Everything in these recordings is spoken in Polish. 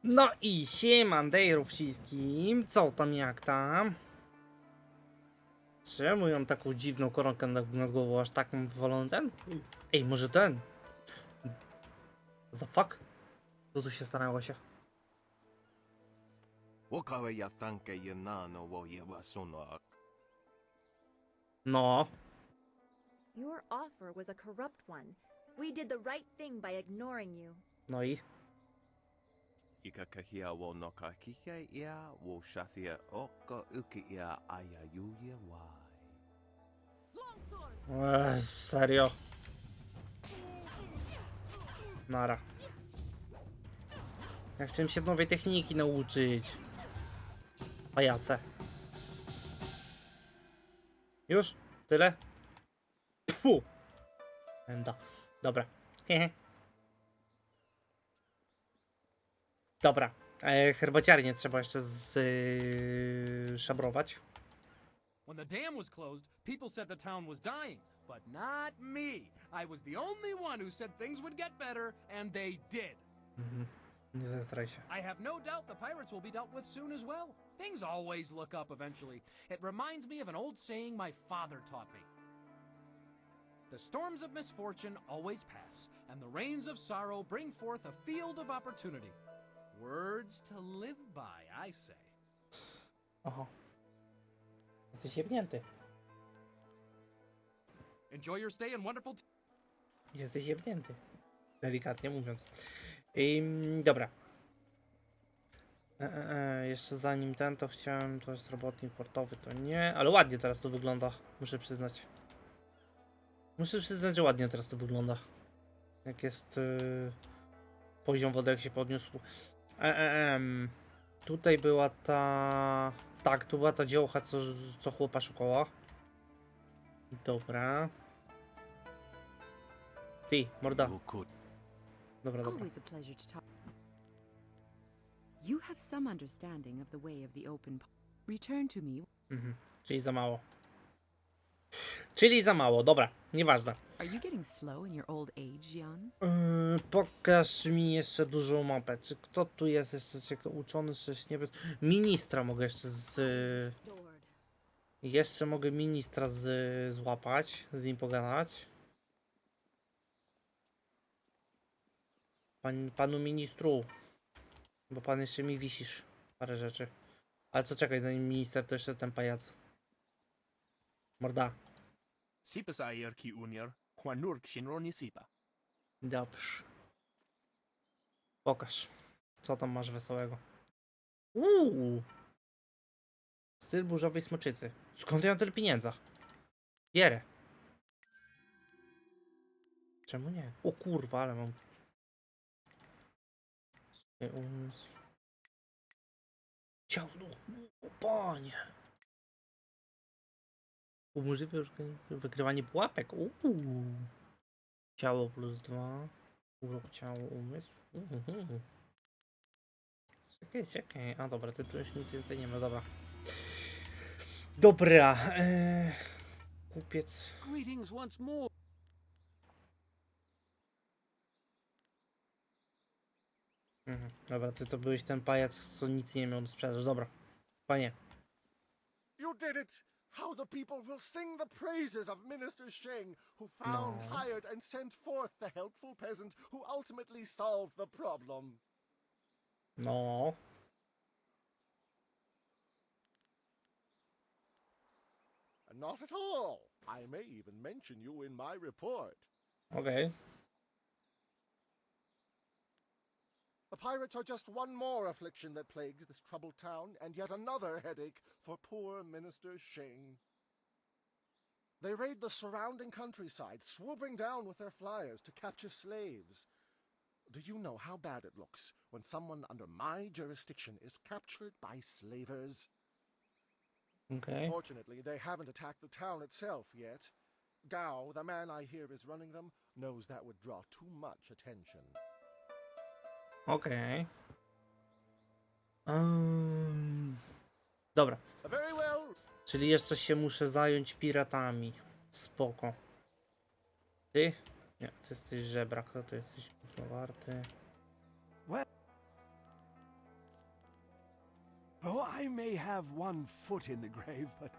No i siemandejro wszystkim, co tam jak tam? Czemu mam taką dziwną koronkę nad głową, aż tak mam wywalony ten? Ej, może ten? What the fuck? Co tu się stanęło się? No, Your offer was a corrupt one. We did the right thing by ignoring you. no i? Ikakahia wo no kakihe ia wo shathia oko uki ia ayayuya wai. Serio? Nara. Ja chciałem się nowej techniki nauczyć. Pajace. Już? Tyle? Pfu! Enda. Dobra. Hehe. Dobra. Herbaciarnię trzeba jeszcze szabrować. When the dam was closed, people said the town was dying, but not me. I was the only one who said things would get better, and they did. Nie zestraj się. I have no doubt the pirates will be dealt with soon as well. Things always look up eventually. It reminds me of an old saying my father taught me. The storms of misfortune always pass, and the rains of sorrow bring forth a field of opportunity. Words to live by, I say. Oho. Jesteś jebnięty. Enjoy your stay in wonderful... Jesteś jebnięty. Delikatnie mówiąc. Dobra. Jeszcze zanim ten, to chciałem, to jest robotnik portowy, to nie, ale ładnie teraz to wygląda, muszę przyznać. Muszę przyznać, że ładnie teraz to wygląda. Jak jest poziom wody, jak się podniósł. Tutaj była ta... Tak, tu była ta dziołcha, co chłopa szukała. Dobra. Ty, morda. Dobra, dobra. Always a pleasure to talk. You have some understanding of the way of the open. Return to me. Czyli za mało. Czyli za mało, dobra, nieważne. Are you getting slow in your old age, Jan? Pokaż mi jeszcze dużą mapę. Czy kto tu jest jeszcze ciekawy, uczony, czy niebez... Ministra mogę jeszcze Jeszcze mogę ministra złapać, z nim pogadać. Panu ministru. Bo pan jeszcze mi wisisz parę rzeczy. Ale co, czekaj, zanim minister, to jeszcze ten pajac. Morda. Sipa sa ki unier, kwanurk shinroni sipa. Dobrze. Pokaż. Co tam masz wesołego? Styl burzowej smoczycy. Skąd ja mam tyle pieniędzy? Bierę. Czemu nie? O kurwa, ale mam... Umysł. Ciało, o panie. Umożliwia już wykrywanie pułapek. Ciało +2. Urok, ciało, umysł. Czekaj. A dobra, ty tu już nic więcej nie ma, dobra. Dobra. Kupiec. Greetings once more. Dobra, ty to byłeś ten pajac, co nic nie miał do sprzedaż. Dobra. Panie. You did it! How the people will sing the praises of Minister Sheng, who found, hired, and sent forth the helpful peasant who ultimately solved the problem. No. Not at all. I may even mention you in my report. Okej. The pirates are just one more affliction that plagues this troubled town, and yet another headache for poor Minister Sheng. They raid the surrounding countryside, swooping down with their flyers to capture slaves. Do you know how bad it looks when someone under my jurisdiction is captured by slavers? Okej. Fortunately, they haven't attacked the town itself yet. Gao, the man I hear is running them, knows that would draw too much attention. Okej. Dobra. Very well. Czyli jeszcze się muszę zająć piratami. Spoko. Ty? Nie, ty jesteś żebrak, to ty jesteś warty. I may have one foot in the grave, but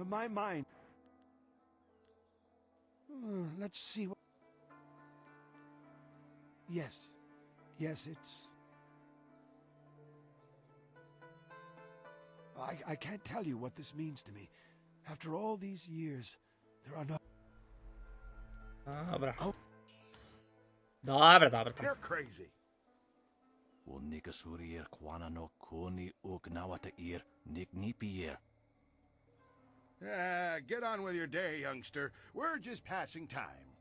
my mind... let's see what... Yes. Yes, it's... I can't tell you what this means to me. After all these years, there are no... Dobra. Oh. Dobra. You're crazy. O nikasurier kwana no koni oknawata ir niknipier. Get on with your day, youngster. We're just passing time.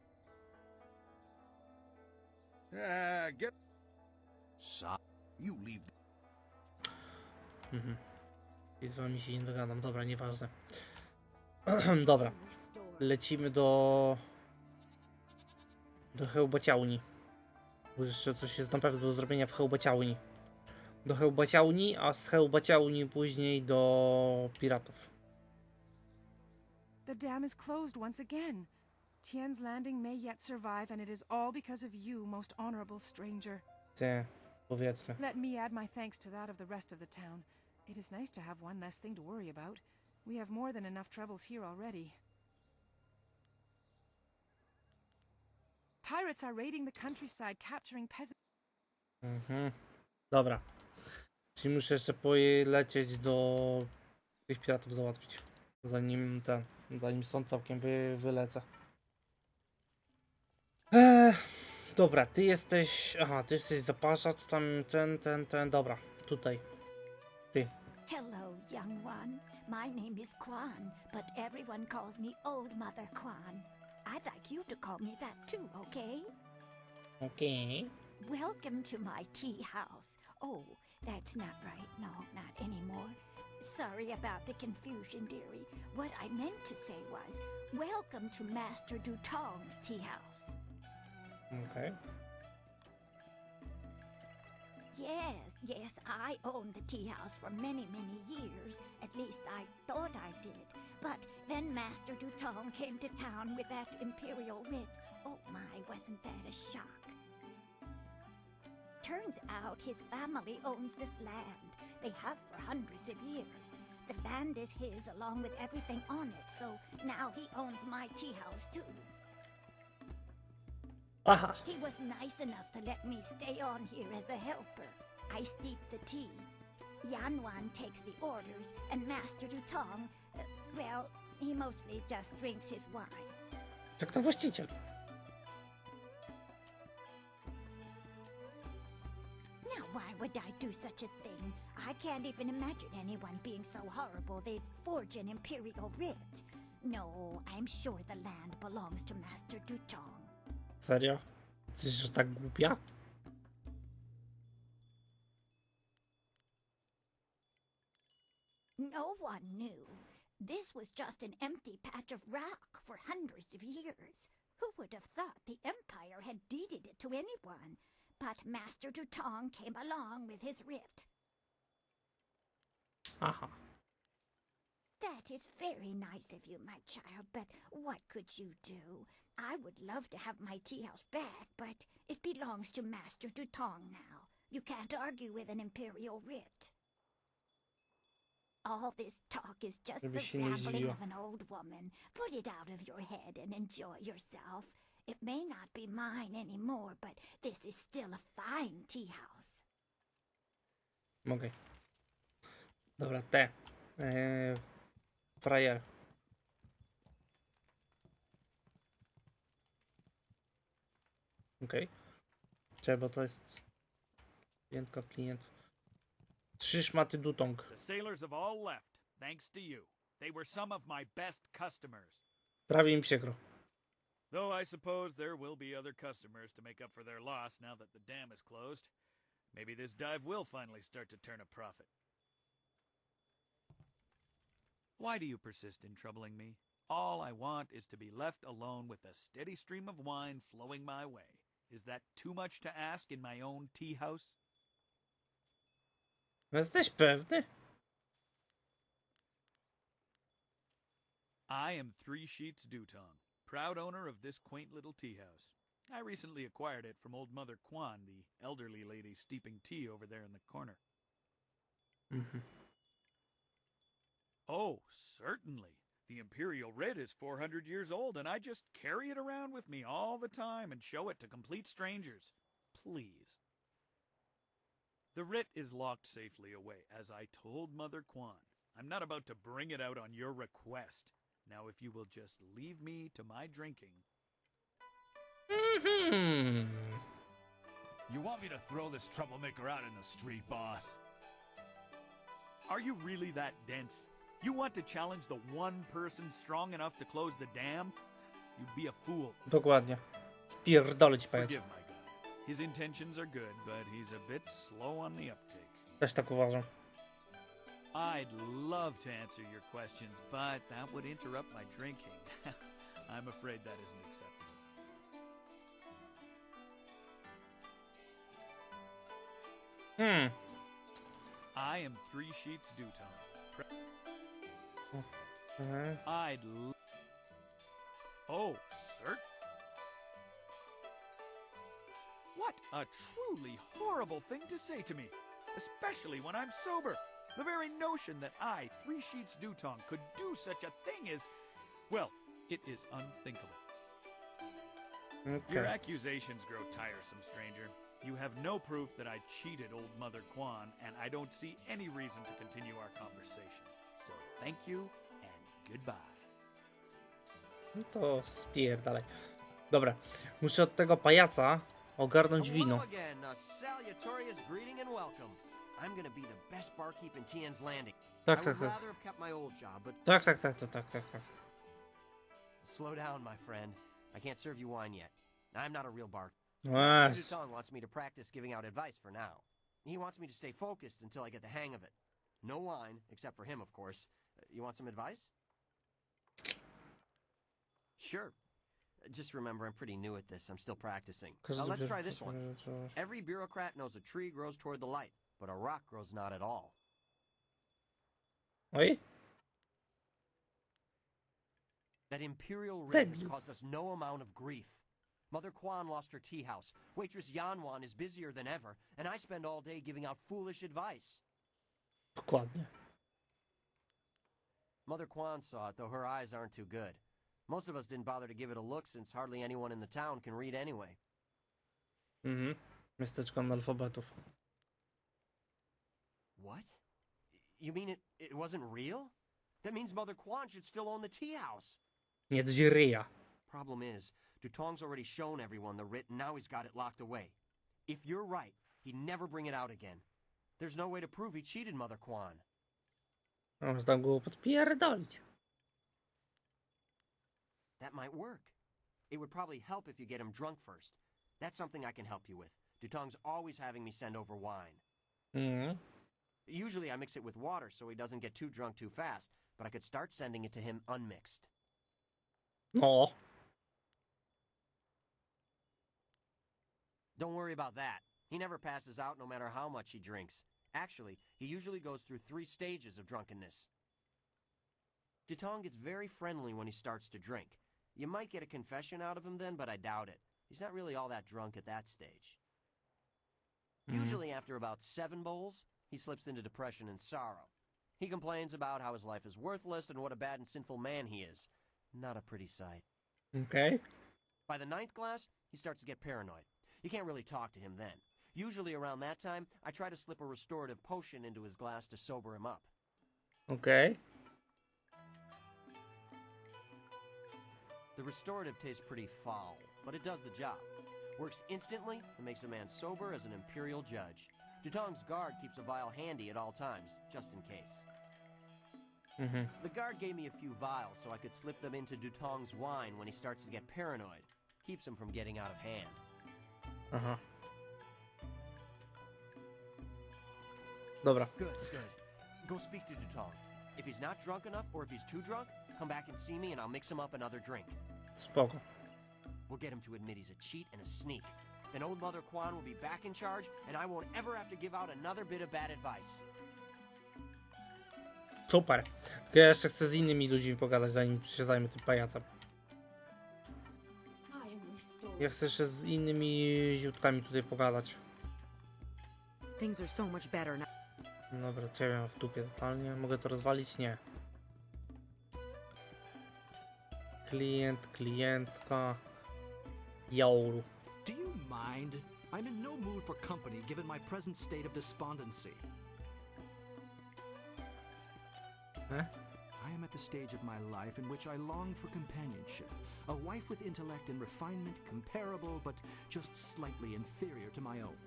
Get... Sa. You leave... I z wami się nie dogadam. Dobra, nieważne. Dobra. Lecimy do Chełbaciałni. Bo jeszcze coś jest na pewno do zrobienia w Chełbaciałni. Do Chełbaciałni, a z Chełbaciałni później do piratów. The dam is closed once again. Tien's landing may yet survive, and it is all because of you, most honorable stranger. Ty, powiedzmy. Let me add my thanks to that of the rest of the town. It is nice to have one less thing to worry about. We have more than enough troubles here already. Pirates are raiding the countryside, capturing peasants. Dobra. Czyli muszę jeszcze polecieć do tych piratów załatwić. Zanim stąd całkiem wylecę. Dobra, ty jesteś... Aha, ty jesteś zapraszacz, tam ten, dobra. Tutaj. Ty. Hello, young one. My name is Quan, but everyone calls me Old Mother Quan. I'd like you to call me that too, okay? Okay. Welcome to my tea house. Oh, that's not right. No, not anymore. Sorry about the confusion, dearie. What I meant to say was, welcome to Master Dutong's tea house. Okay. Yes, I owned the tea house for many, many years. At least I thought I did. But then Master Dutong came to town with that imperial writ. Oh my, wasn't that a shock? Turns out his family owns this land. They have for hundreds of years. The land is his along with everything on it, so now he owns my tea house too. Aha. He was nice enough to let me stay on here as a helper. I steep the tea. Yanwan takes the orders, and Master Dutong, well, he mostly just drinks his wine. Jak to właściciel. Now, why would I do such a thing? I can't even imagine anyone being so horrible they'd forge an imperial writ. No, I'm sure the land belongs to Master Dutong. Serio? Jesteś tak głupia? No one knew. This was just an empty patch of rock for hundreds of years. Who would have thought the Empire had deeded it to anyone? But Master Dutong came along with his writ. Aha. That is very nice of you, my child, but what could you do? I would love to have my tea house back, but it belongs to Master Dutong now. You can't argue with an imperial writ. All this talk is just Żeby the się nie rambling zdziwiła. of an old woman. Put it out of your head and enjoy yourself. It may not be mine anymore, but this is still a fine tea house. Okej. Dobra, te. Frajer. Okej. Czekaj, bo to jest klient. 3 szmaty Dutong. The sailors have all left, thanks to you. They were some of my best customers. Prawie im przykro. Though I suppose there will be other customers to make up for their loss now that the dam is closed. Maybe this dive will finally start to turn a profit. Why do you persist in troubling me? All I want is to be left alone with a steady stream of wine flowing my way. Is that too much to ask in my own tea house? Jesteś pewny? I am Three Sheets Dutong, proud owner of this quaint little tea house. I recently acquired it from old Mother Quan, the elderly lady steeping tea over there in the corner. Oh, certainly. The Imperial Writ is 400 years old, and I just carry it around with me all the time and show it to complete strangers. Please. The writ is locked safely away, as I told Mother Kwan. I'm not about to bring it out on your request. Now, if you will just leave me to my drinking. You want me to throw this troublemaker out in the street, boss? Are you really that dense? You want to challenge the one person strong enough to close the dam? You'd be a fool. Dokładnie. Wpierdolę ci pajac. Forgive my guy. His intentions are good, but he's a bit slow on the uptake. Też tak uważam. I'd love to answer your questions, but that would interrupt my drinking. I'm afraid that isn't acceptable. I am 3 sheets Duton. Oh, sir? What a truly horrible thing to say to me, especially when I'm sober. The very notion that I, 3 sheets Duton, could do such a thing is, well, it is unthinkable. Your accusations grow tiresome, stranger. You have no proof that I cheated old Mother Kwan, and I don't see any reason to continue our conversation. So thank you and goodbye. No to spierdalaj. Dobra, muszę od tego pajaca ogarnąć wino. Hello again, a salutatorious greeting and welcome. I'm gonna be the best barkeep in Tien's Landing. Tak, I tak, would tak. rather have kept my old job, but Tak. slow down, my friend. I can't serve you wine yet. I'm not a real barkeep. Weź. Dutong wants me to practice giving out advice for now. He wants me to stay focused until I get the hang of it. No wine, except for him, of course. You want some advice? Sure. Just remember, I'm pretty new at this. I'm still practicing. Let's try this one. Every bureaucrat knows a tree grows toward the light, but a rock grows not at all. Oj? That Imperial Writ has caused us no amount of grief. Mother Kwan lost her tea house. Waitress Yanwan is busier than ever, and I spend all day giving out foolish advice. Dokładnie. Mother Kwan saw it, though her eyes aren't too good. Most of us didn't bother to give it a look since hardly anyone in the town can read anyway. Miasteczko analfabetów. What? You mean it wasn't real? That means Mother Kwan should still own the tea house. Nie drży ryja. Problem is, Dutong's already shown everyone the writ and now he's got it locked away. If you're right, he'd never bring it out again. There's no way to prove he cheated Mother Kwan. Można go podpierdolić. That might work. It would probably help if you get him drunk first. That's something I can help you with. Dutong's always having me send over wine. Usually I mix it with water so he doesn't get too drunk too fast, but I could start sending it to him unmixed. No. Don't worry about that. He never passes out no matter how much he drinks. Actually, he usually goes through 3 stages of drunkenness. Dutong gets very friendly when he starts to drink. You might get a confession out of him then, but I doubt it. He's not really all that drunk at that stage. Usually after about 7 bowls, he slips into depression and sorrow. He complains about how his life is worthless and what a bad and sinful man he is. Not a pretty sight. Okay. By the 9th glass, he starts to get paranoid. You can't really talk to him then. Usually around that time, I try to slip a restorative potion into his glass to sober him up. Okay. The restorative tastes pretty foul, but it does the job. Works instantly and makes a man sober as an imperial judge. Dutong's guard keeps a vial handy at all times, just in case. The guard gave me a few vials so I could slip them into Dutong's wine when he starts to get paranoid. Keeps him from getting out of hand. Dobra. Good. Go speak to Dutong. If he's not drunk enough or if he's too drunk, come back and see me and I'll mix him up another drink. Spoko. We'll get him to admit he's a cheat and a sneak. Then old Mother Kwan will be back in charge and I won't ever have to give out another bit of bad advice. Super. Tylko ja jeszcze chcę z innymi ludźmi pogadać, zanim się zajmę tym pajacem. Ja chcę jeszcze z innymi ziutkami tutaj pogadać. Things are so much better now. Dobra, ciebie mam w dupie totalnie. Mogę to rozwalić? Nie. klient, klientka. Jauru. Do you mind? I'm in no mood for company given my present state of despondency. Huh? I am at the stage of my life in which I long for companionship. A wife with intellect and refinement comparable but just slightly inferior to my own.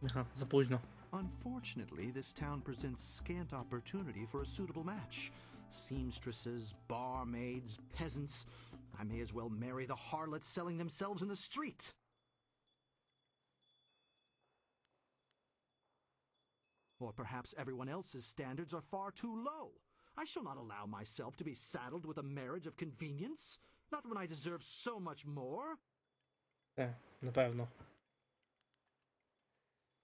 Aha, za późno. Unfortunately, this town presents scant opportunity for a suitable match. Seamstresses, barmaids, peasants. I may as well marry the harlots selling themselves in the street. Or perhaps everyone else's standards are far too low. I shall not allow myself to be saddled with a marriage of convenience, not when I deserve so much more. Na pewno.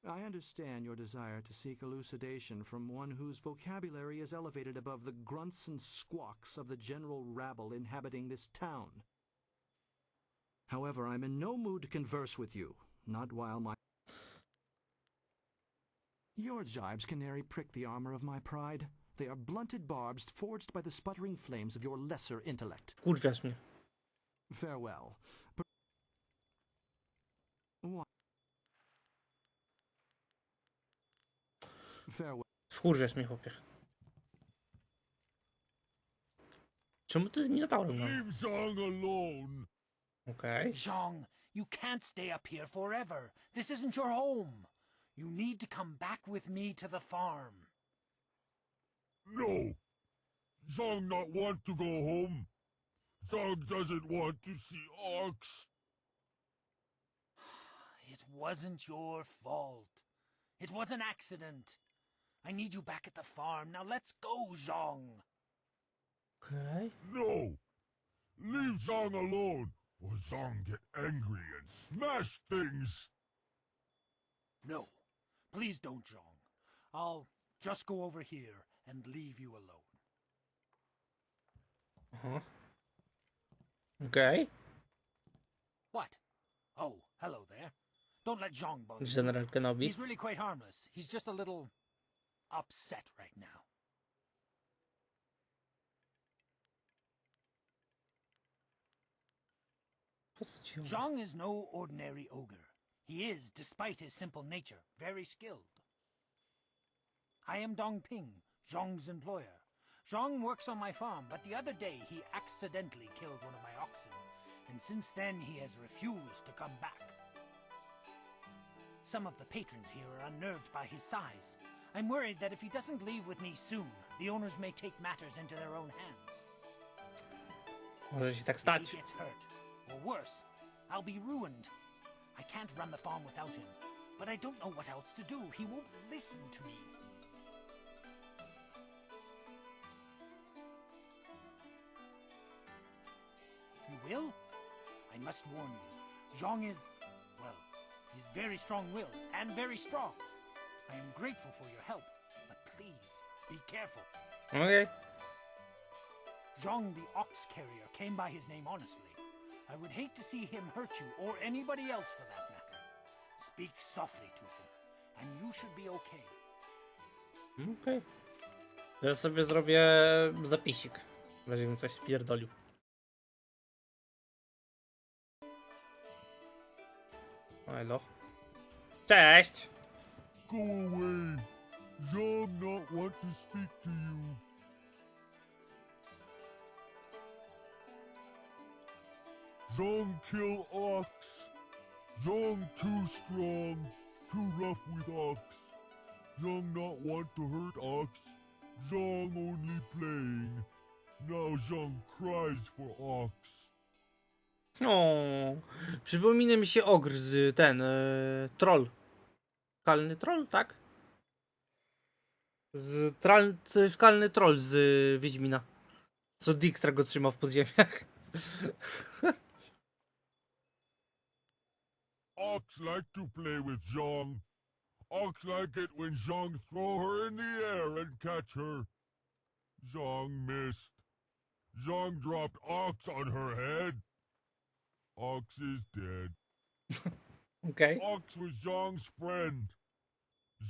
I understand your desire to seek elucidation from one whose vocabulary is elevated above the grunts and squawks of the general rabble inhabiting this town. However, I'm in no mood to converse with you, not while my... Your jibes, canary, prick the armor of my pride. They are blunted barbs forged by the sputtering flames of your lesser intellect. Wkurwiasz mnie. Farewell. Farewell. Wkurwiasz mnie, chłopie. Czemu ty z Minotaurem mam? Leave Zhang alone. Okej. Zhang, you can't stay up here forever. This isn't your home. You need to come back with me to the farm. No. Zhang not want to go home. Zhang doesn't want to see Ox. It wasn't your fault. It was an accident. I need you back at the farm. Now let's go, Zhang. Okej. No. Leave Zhang alone, or Zhang get angry and smash things. No. Please don't, Zhang. I'll just go over here and leave you alone. Aha. Okej. What? Oh, hello there. Don't let Zhang bother you. General Kenobi. He's really quite harmless. He's just a little upset right now. Po co ci on? Zhang is no ordinary ogre. He is, despite his simple nature, very skilled. I am Dong Ping, Zhang's employer. Zhang works on my farm, but the other day he accidentally killed one of my oxen, and since then he has refused to come back. Some of the patrons here are unnerved by his size. I'm worried that if he doesn't leave with me soon, the owners may take matters into their own hands. Może się tak If stać. he gets hurt, or worse, I'll be ruined. I can't run the farm without him, but I don't know what else to do. He won't listen to me. You will? I must warn you, Zhang is, well, he's very strong-willed and very strong. I am grateful for your help, but please, be careful. Okej. Zhang the ox carrier came by his name honestly. I would hate to see him hurt you, or anybody else for that matter. Speak softly to him, and you should be okay. Okej. Ja sobie zrobię zapisik. W razie bym coś spierdolił. Elo. Cześć! Go away. Zhang not want to speak to you. Zhang kill Ox. Zhang too strong, too rough with Ox. Zhang not want to hurt Ox. Zhang only playing. Now Zhang cries for Ox. O, przypomina mi się ogr z ten, troll. Skalny troll, tak? Skalny troll z Wiedźmina. Co Dijkstra go trzymał w podziemiach. Ox like to play with Zhang. Ox like it when Zhang throw her in the air and catch her. Zhang missed. Zhang dropped Ox on her head. Ox is dead. Okej. Ox was Zhang's friend.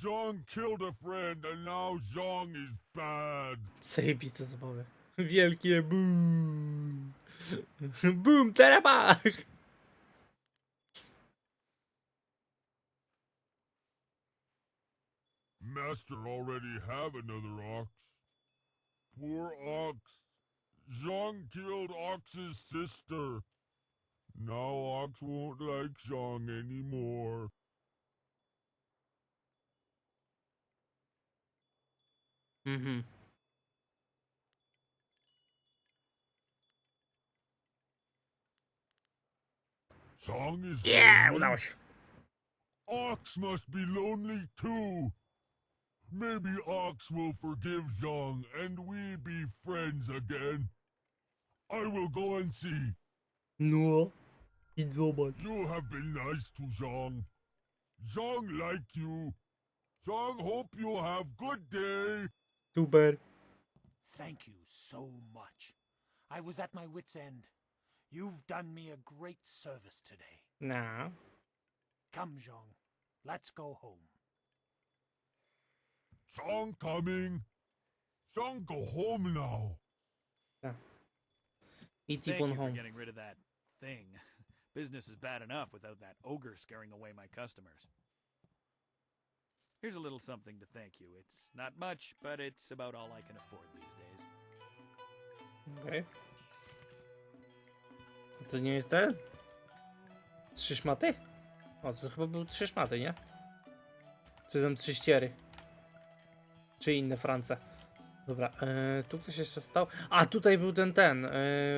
Zhang killed a friend and now Zhang is bad. Zajebiste zabawy. Wielkie boom. Boom, terabach! Master already have another ox. Poor ox. Zhang killed Ox's sister. Now Ox won't like Zhang anymore. Mhm. Zhang is Yeah, lonely. udało się. Ox must be lonely too. Maybe Ox will forgive Zhang and we be friends again. I will go and see. No. Idź zobacz. You have been nice to Zhang. Zhang like you. Zhang hope you have good day. Super. Thank you so much. I was at my wit's end. You've done me a great service today. No. Come, Zhang. Let's go home. Zhang coming. Zhang go home now. Idź Thank von you for home. getting rid of that thing. Business is bad enough without that ogre scaring away my customers. Here's a little something to thank you. It's not much, but it's about all I can afford these days. Okej. To nie jest ten? 3 szmaty? O, to chyba był 3 szmaty, nie? Czy tam 3 ściery? Czy inne France? Dobra, tu ktoś jeszcze stał. A, tutaj był ten,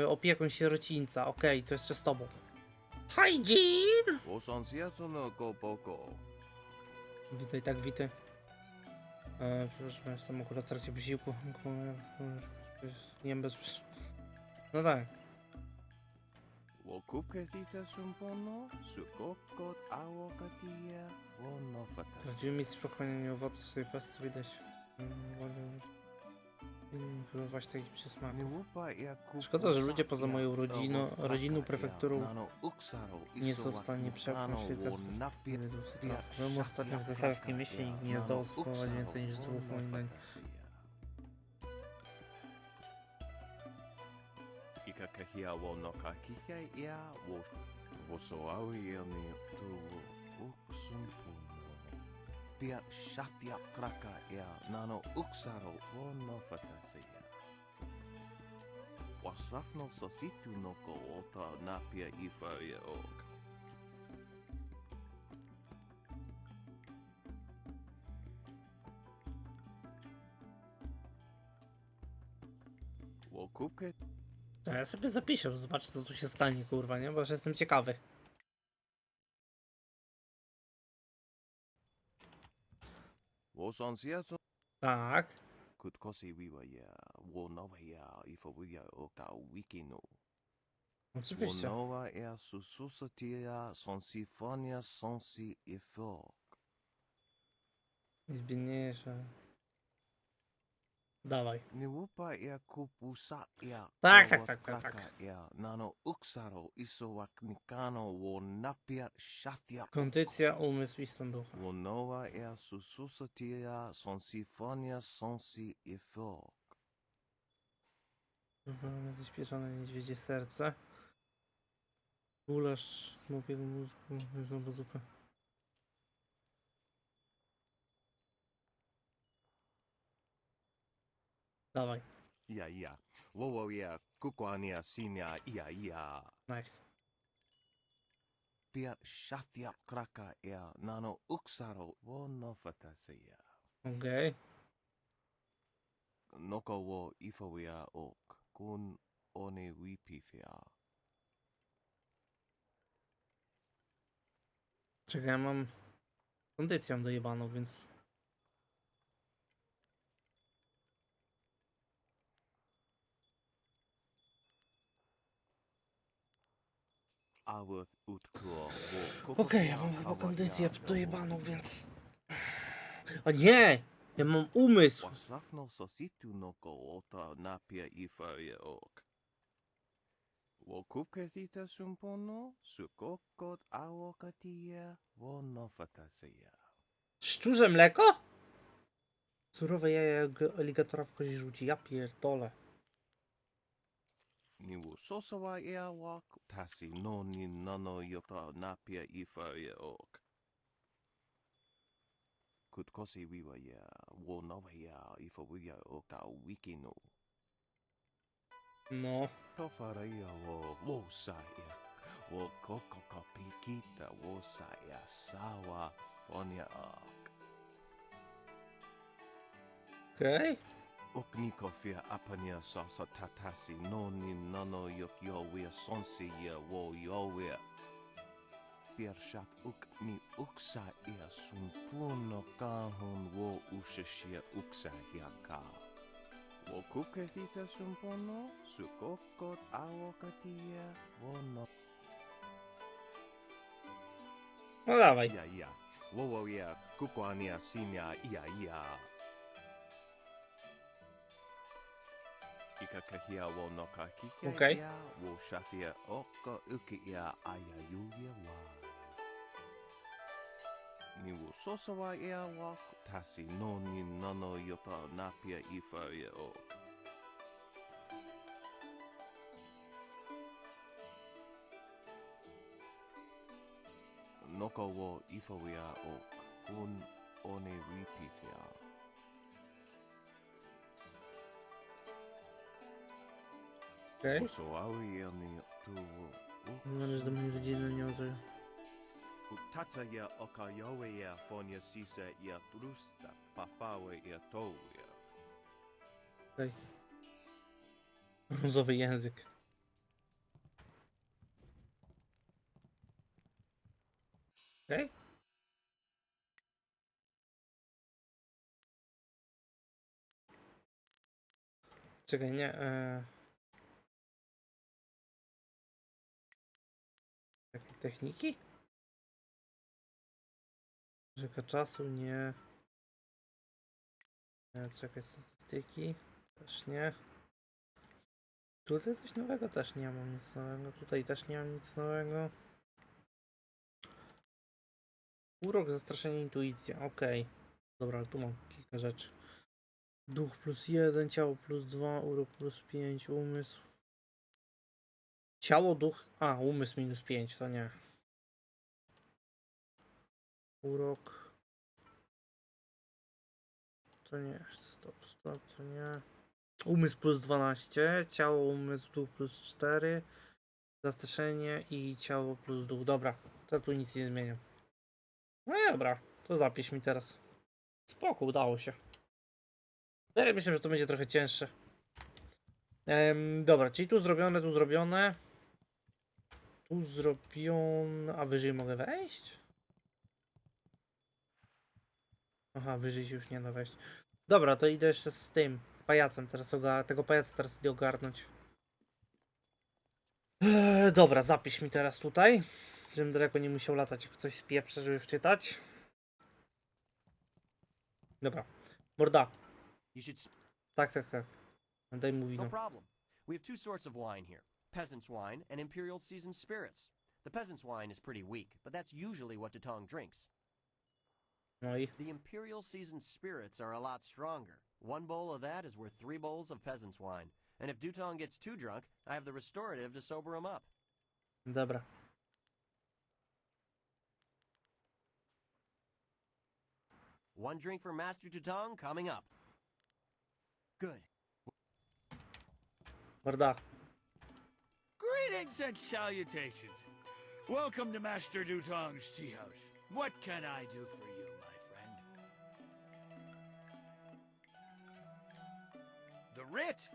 opiekun sierocińca. Okej, to jeszcze z tobą. Hi, Jean! Witaj, tak, witaj. Przepraszam, ja jestem akurat w trakcie posiłku. Nie wiem, bez... No tak. Prawdziwy mistrz pochłaniania owoców sobie pasty widać. Próbować takich przysmaków. Szkoda, że ludzie poza moją rodzinną prefekturą nie są w stanie przekonać się byłem ostatnio w cesarskim mieście i nikt nie zdołał spróbować więcej niż 2 pojednań. Pia shatia kraka ea nano uksaro wono fatasia. Wasrafno sositu noko ota napia ifaria ok. Wokupke. Ja sobie zapiszę, zobaczę co tu się stanie, kurwa, nie? Bo już jestem ciekawy. Tak. Oczywiście. Zbiedniejsze. Dawaj. Tak, tak, tak, tak, tak. Kondycja, umysł i stan ducha. Zaśpieszone niedźwiedzie serce. Gulasz z małpiego mózgu, znowu zupę. Dawaj. Ja. Wowo ja, kukwania sinia ja. Nice. Pia shatia kraka ea nano uksaro wono fatasia. Okej. Noko wo ifawia ok, kun one wipifia. Czekaj, ja mam kondycję dojebaną, więc... Okej, ja mam chyba kondycję dojebaną, więc... A nie! Ja mam umysł! Szczurze mleko? Surowe jaja aligatora w kozi rzuci, ja pierdolę. Niwu sosawa ea wak tasi noni nano yota napia ifa ya ok. Kutkosi wiwa ya wo nova ya ifa wiya oka wiki no. No. Tofara ya wo sa ya wo koko kapikita wo sa ya sawa fonia ok. Okej. Oknikofia apania sasa tatasi noni nano yok yowia sonsi ya wo yowia. Piershat mi uksa ia sumpuno kahon wo ushashia uksa hiaka. Wo kuke hita sumpono sukokot awokatia wo no. No dawaj. Ja. Wo ja kukoania sinia ja. Kahia wo no kahia Okej. ia wo shafia oko uki ia ayayuya wa. Niwu sosawa ia wak tasi noni nano yota napia ifa ya ok. Noko wo ifa wia ok kun one wipifia. Okej. So awi ni tu Należy do mojej rodziny, nie odżyję. Tatsa ya okayowe ya fonia sisa ya trusta pafawe ya towe. Okej. Brązowy język. Okej. Czekaj, nie. Jakie techniki? Rzeka czasu, nie. Czekaj, statystyki. Też nie. Tutaj coś nowego też nie mam nic nowego. Tutaj też nie mam nic nowego. Urok, zastraszenie, intuicja. Okej. Dobra, ale tu mam kilka rzeczy. Duch +1, ciało +2, urok +5, umysł. Ciało, duch. A, umysł -5, to nie. Urok. To nie. Stop, to nie. Umysł +12, ciało, umysł, duch +4, zastraszenie i ciało +duch. Dobra, to tu nic nie zmieniam. No i dobra, to zapisz mi teraz. Spoko, udało się. Ja myślę, że to będzie trochę cięższe. Dobra, czyli tu zrobione, tu zrobione. Tu zrobione... A wyżej mogę wejść? Aha, wyżej się już nie da wejść. Dobra, to idę jeszcze z tym pajacem teraz tego pajaca teraz idę ogarnąć. Dobra, zapisz mi teraz tutaj. Żebym daleko nie musiał latać, jak coś spieprzę, żeby wczytać. Dobra. Morda. Tak. Daj mu wino. No problem. We have two sorts of wine here. Peasant's wine and Imperial Seasoned Spirits. The peasant's wine is pretty weak, but that's usually what Datong drinks. No i? The Imperial Seasoned Spirits are a lot stronger. One bowl of that is worth 3 bowls of peasant's wine. And if Dutong gets too drunk, I have the restorative to sober him up. Dobra. One drink for Master Dutong coming up. Good. Morda. Greetings and salutations. Welcome to Master Dutong's tea house. What can I do for you, my friend? The writ?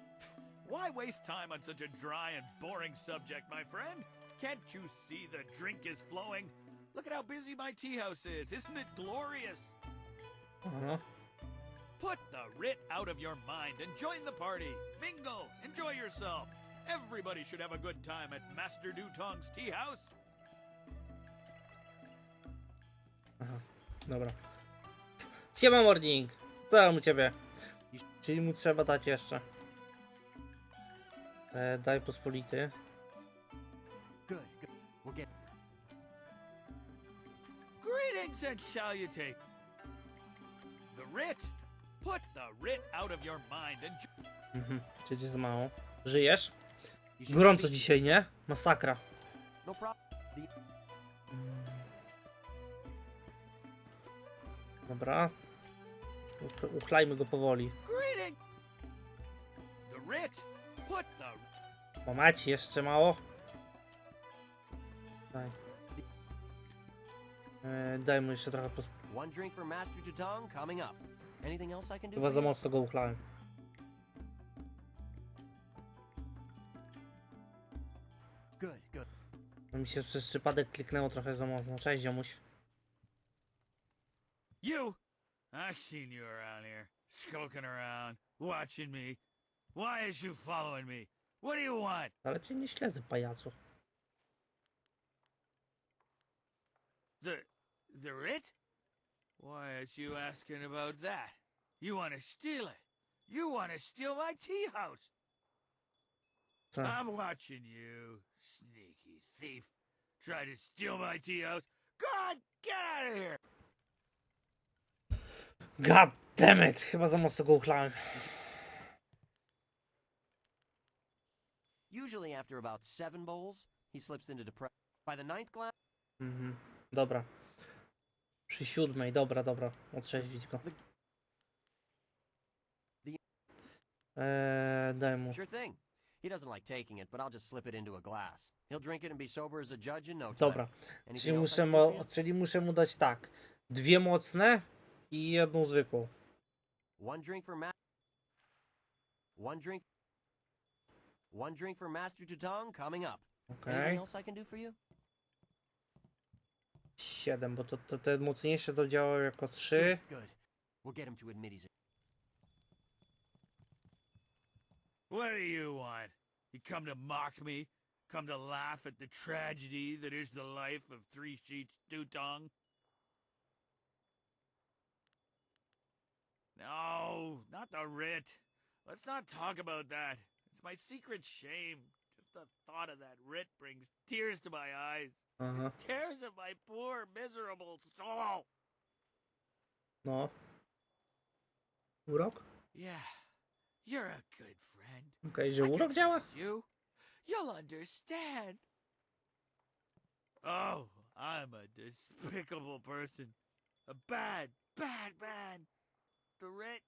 Why waste time on such a dry and boring subject, my friend? Can't you see the drink is flowing? Look at how busy my tea house is. Isn't it glorious? Put the writ out of your mind and join the party. Mingle. Enjoy yourself. Everybody should have a good time at Master Dutong's tea house. Aha, dobra. Siema Morning. Co tam u ciebie? Czyli mu trzeba dać jeszcze. Daj pospolity. Good. We'll get... Greetings and salutations. The writ? Put the writ out of your mind and... Czy cię za mało? Żyjesz? Gorąco dzisiaj, nie? Masakra. No problem. Dobra. Uchlajmy go powoli. Greeting! The writ? What the? Mamaci, jeszcze mało. Daj. Daj mu jeszcze trochę One drink for Master Tutong coming up. Anything else I can do? Chyba za mocno go uchlałem. Good, good. Mi się przez przypadek kliknęło trochę za mocno. Cześć, ziomuś. You! I've seen you around here, skulking around, watching me. Why is you following me? What do you want? Ale cię nie śledzę, pajacu. The writ? Why is you asking about that? You want to steal it. You want to steal my tea house. Co? I'm watching you, sneaky thief. Try to steal my tea house. God, get out of here! God damn it! Chyba za mocno go uchlałem. Usually after about 7 bowls, he slips into depression. By the 9th glass... Dobra. Przy 7, dobra. Otrzeźwić go. Daj mu. Sure thing. He doesn't like taking it, but I'll just slip it into a glass. He'll drink it and be sober as a judge in no time. Dobra. Czyli muszę mu dać tak. 2 mocne i 1 zwykłą. One drink for Master Tutong coming up. Okay. Anything else I can do for you? 7, bo to te mocniejsze to działają jako 3. Good. We'll get him to admit he's... What do you want? You come to mock me? Come to laugh at the tragedy that is the life of Three Sheets Dutong? No, not the writ. Let's not talk about that. It's my secret shame. Just the thought of that writ brings tears to my eyes. It tears at my poor, miserable soul. No. Urok? Yeah, you're a good friend. Okej, że urok działa? You'll understand. Oh, I'm a despicable person. A bad, bad man. The writ,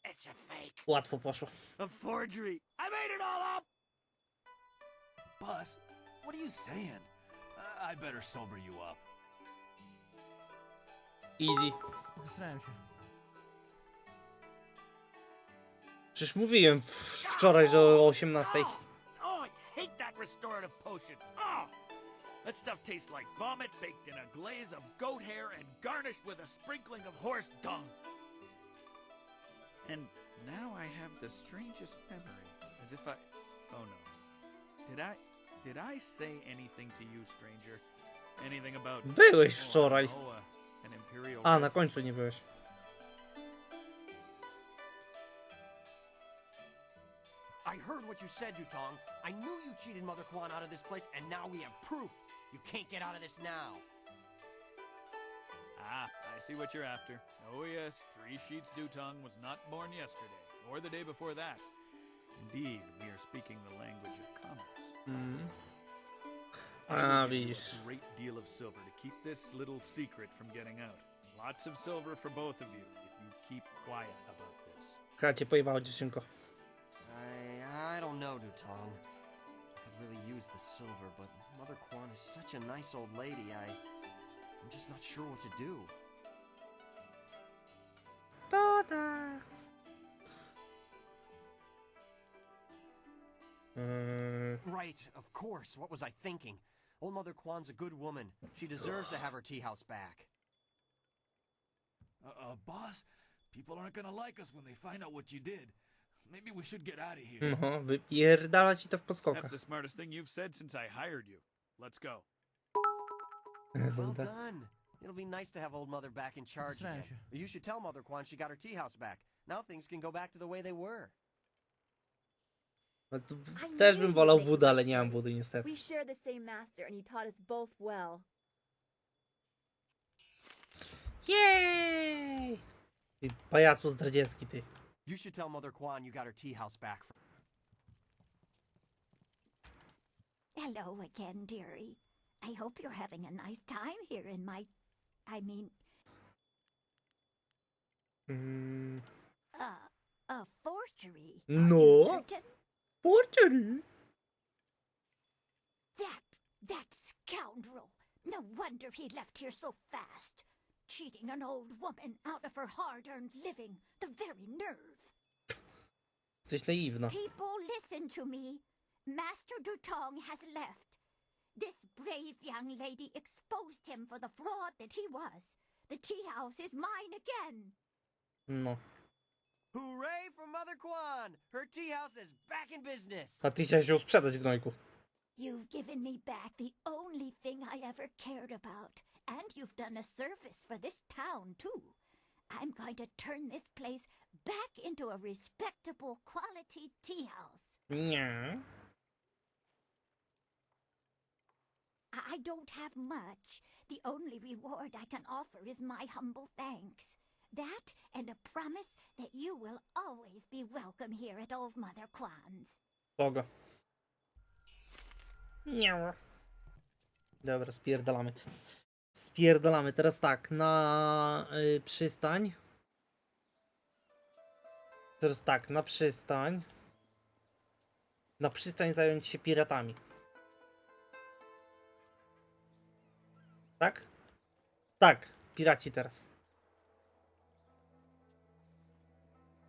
it's a fake. Łatwo poszło. A forgery. I made it all up. Boss, what are you saying? I better sober you up. Easy. Zesrałem się. Przecież mówiłem wczoraj, że o 18. Oh, I hate that restorative potion. Oh, that stuff tastes like vomit baked in a glaze of goat hair and garnished with a sprinkling of horse dung. And now I have the strangest memory, as if oh no. Did I say anything to you, stranger? Anything about... Byłeś wczoraj. An imperial... A, na końcu nie byłeś. I heard what you said, Dutong. I knew you cheated Mother Quan out of this place, and now we have proof. You can't get out of this now. Ah, I see what you're after. Oh yes, Three Sheets Dutong was not born yesterday, or the day before that. Indeed, we are speaking the language of commerce. Widzisz. A great deal of silver to keep this little secret from getting out. Lots of silver for both of you, if you keep quiet about this. Chyba cię pojebało, dziewczynko. I don't know, Dutong. I could really use the silver, but Mother Quan is such a nice old lady, I'm just not sure what to do. Right, of course. What was I thinking? Old Mother Quan's a good woman. She deserves to have her tea house back. Boss, people aren't gonna like us when they find out what you did. Maybe we should get out of here. No, wypierdala ci to w podskokach. That's the smartest thing you've said since I hired you. Let's go. Well done. It'll be nice to have old Mother back in charge again. You should tell Mother Quan she got her tea house back. Now things can go back to the way they were. Też bym wolał wódę, ale nie mam wody niestety. We share the same master and he taught us both well. Jej! Ty pajacu zdradziecki, ty. You should tell Mother Quan you got her tea house back. Hello again, dearie. I hope you're having a nice time here in my... a forgery. Are you No. certain? Forgery? That scoundrel. No wonder he left here so fast. Cheating an old woman out of her hard-earned living. The very nerve. Jesteś naiwna. People, listen to me. Master Dutong has left. This brave young lady exposed him for the fraud that he was. The tea house is mine again. No. Hooray for Mother Kwan! Her tea house is back in business! A ty chciałeś ją sprzedać, gnojku. You've given me back the only thing I ever cared about. And you've done a service for this town, too. I'm going to turn this place back into a respectable quality tea house. Nie. I don't have much. The only reward I can offer is my humble thanks. That and a promise that you will always be welcome here at Old Mother Kwan's. Boga. Nie. Dobra, spierdalamy. Spierdalamy. Teraz tak, na przystań. Teraz tak, na przystań. Na przystań zająć się piratami. Tak? Tak, piraci teraz.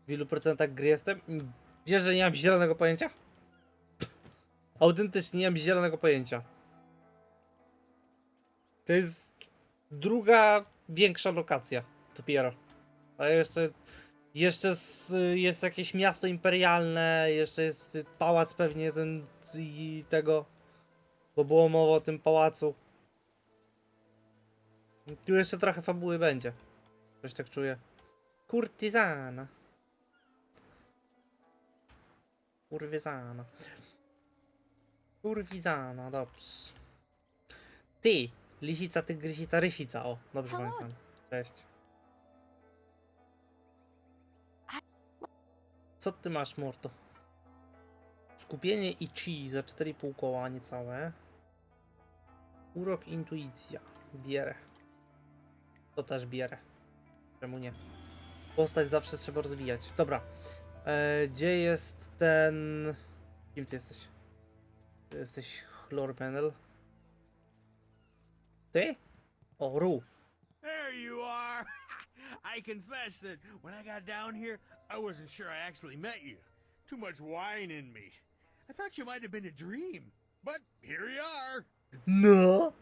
W ilu procentach gry jestem? Wiesz, że nie mam zielonego pojęcia? Autentycznie nie mam zielonego pojęcia. To jest druga większa lokacja dopiero. A jeszcze jest jakieś miasto imperialne, jeszcze jest pałac pewnie ten i tego, bo było mowa o tym pałacu. Tu jeszcze trochę fabuły będzie. Coś tak czuję. Kurtyzana. Kurwizana. Kurwizana, dobrze. Ty! Lisica, tygrysica, rysica. O, dobrze pamiętam. Cześć. Co ty masz, mordo? Skupienie i chi za 4,5 koła, niecałe. Urok, intuicja. Bierę. To też bierę. Czemu nie? Postać zawsze trzeba rozwijać. Dobra. Gdzie jest ten... Kim ty jesteś? Ty jesteś Chlorpenel. Ty? O, Ru. There you are! I confess that when I got down here, I wasn't sure I actually met you. Too much wine in me. I thought you might have been a dream. But here you are. No.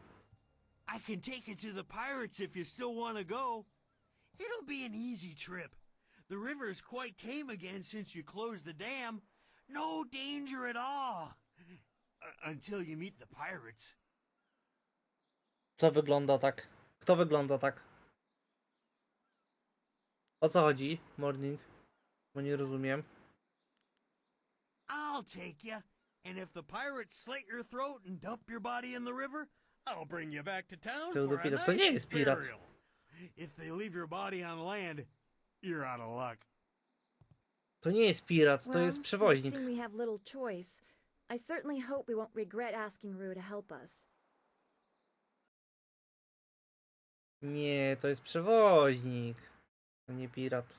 I can take you to the pirates if you still want to go. It'll be an easy trip. The river is quite tame again since you closed the dam. No danger at all. Until you meet the pirates. Co wygląda tak? Kto wygląda tak? O co chodzi, Morning? Bo nie rozumiem. I'll take you. And if the pirates slit your throat and dump your body in the river, I'll bring you back to town for a To nie nice jest pirat. burial. If they leave your body on land, you're out of luck. To nie jest pirat, to jest przewoźnik. Well, we have little choice. I certainly hope we won't regret asking Rue to help us. Nie, to jest przewoźnik. To nie pirat.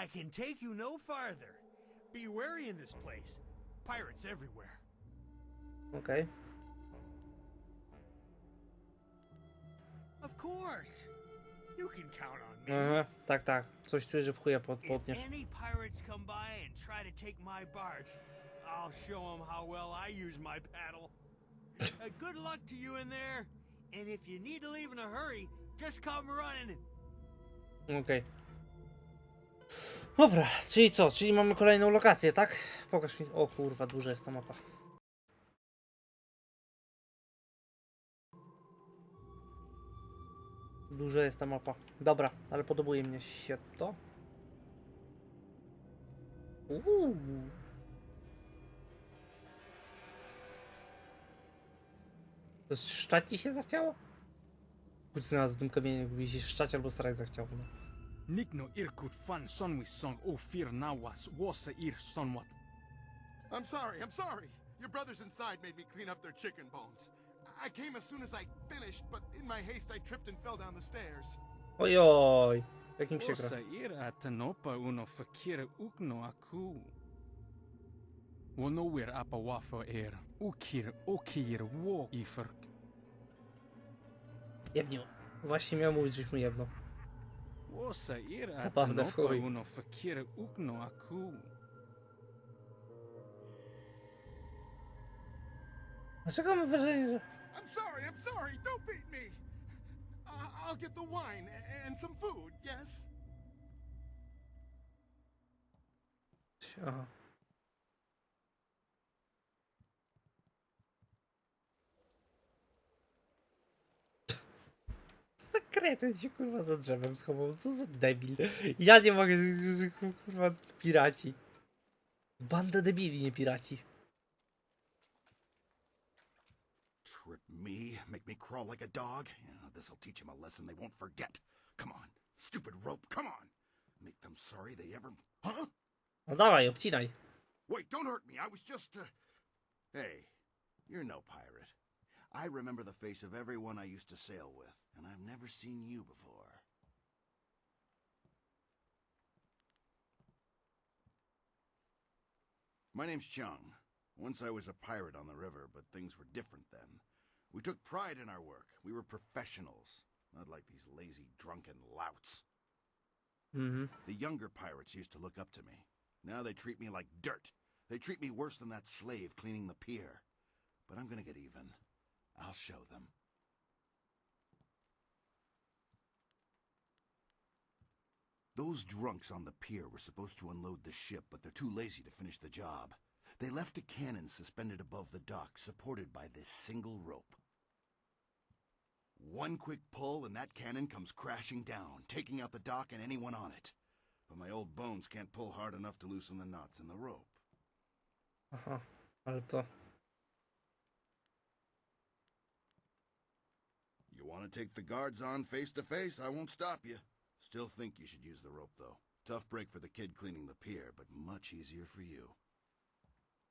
I can take you no farther. Be wary in this place. Pirates everywhere. Okej. Of course. You can count on me. Aha, tak, tak. Coś czuję, że w chuja podniesz. If any pirates come by and try to take my barge, I'll show them how well I use my paddle. Good luck to you in there. And if you need to leave in a hurry, just come running. Okej. Dobra, czyli co? Czyli mamy kolejną lokację, tak? Pokaż mi. O kurwa, duża jest ta mapa. Duża jest ta mapa. Dobra, ale podobuje mnie się to. To szczać ci się zachciało? Kucyna z tym kamieniem, by się szczać albo strać zachciało. No. Nikno irkut fan sonwi song o fir nawas wose ir sonwat. I'm sorry. Your brothers inside made me clean up their chicken bones. I came as soon as I finished, but in my haste I tripped and fell down the stairs. Ojoj, jak mi przykro. Osa ira tanopa uno fakira ukno aku. Wonowir apa wafo ukir okir wo iferk. Jebniu. Właśnie miał mówić, żeś mu jebnął. Osa ira Zabawne w tanopa chuj. uno fakira ukno aku. Dlaczego mam wrażenie, że... I'm sorry, don't beat me. I'll get the wine and some food, yes? Aha. Co za kretyn się kurwa za drzewem schował, co za debil. Ja nie mogę, kurwa, piraci. Banda debili, nie piraci. Trip me, make me crawl like a dog? This'll teach him a lesson they won't forget. Come on, stupid rope, come on. Make them sorry they ever... Huh? No dawaj, obcinaj. Wait, don't hurt me, I was just... Hey, you're no pirate. I remember the face of everyone I used to sail with, and I've never seen you before. My name's Chung. Once I was a pirate on the river, but things were different then. We took pride in our work. We were professionals, not like these lazy, drunken louts. The younger pirates used to look up to me. Now they treat me like dirt. They treat me worse than that slave cleaning the pier. But I'm gonna get even. I'll show them. Those drunks on the pier were supposed to unload the ship, but they're too lazy to finish the job. They left a cannon suspended above the dock, supported by this single rope. One quick pull and that cannon comes crashing down, taking out the dock and anyone on it. But my old bones can't pull hard enough to loosen the knots in the rope. Aha, ale to... You want to take the guards on face to face? I won't stop you. Still think you should use the rope, though. Tough break for the kid cleaning the pier, but much easier for you.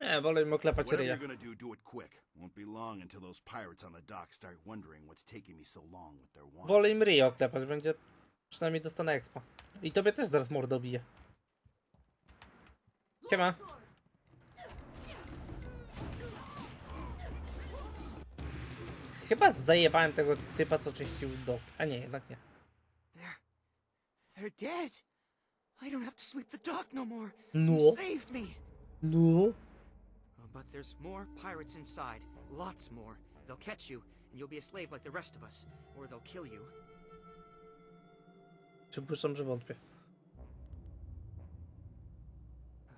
Nie, wolę im oklepać Whatever ryja. you're gonna do it quick. Won't be long until those pirates on the dock start wondering what's taking me so long with their wine. Wolę im ryja oklepać, będzie... Przynajmniej dostanę expa. I tobie też zaraz mordę bije. Siema. Chyba zajebałem tego typa, co czyścił dok. A nie, jednak nie. They're dead. I don't have to sweep the dock no more. No. You saved me. No. But there's more pirates inside. Lots more. They'll catch you, and you'll be a slave like the rest of us. Or they'll kill you. Przypuszczam, że wątpię.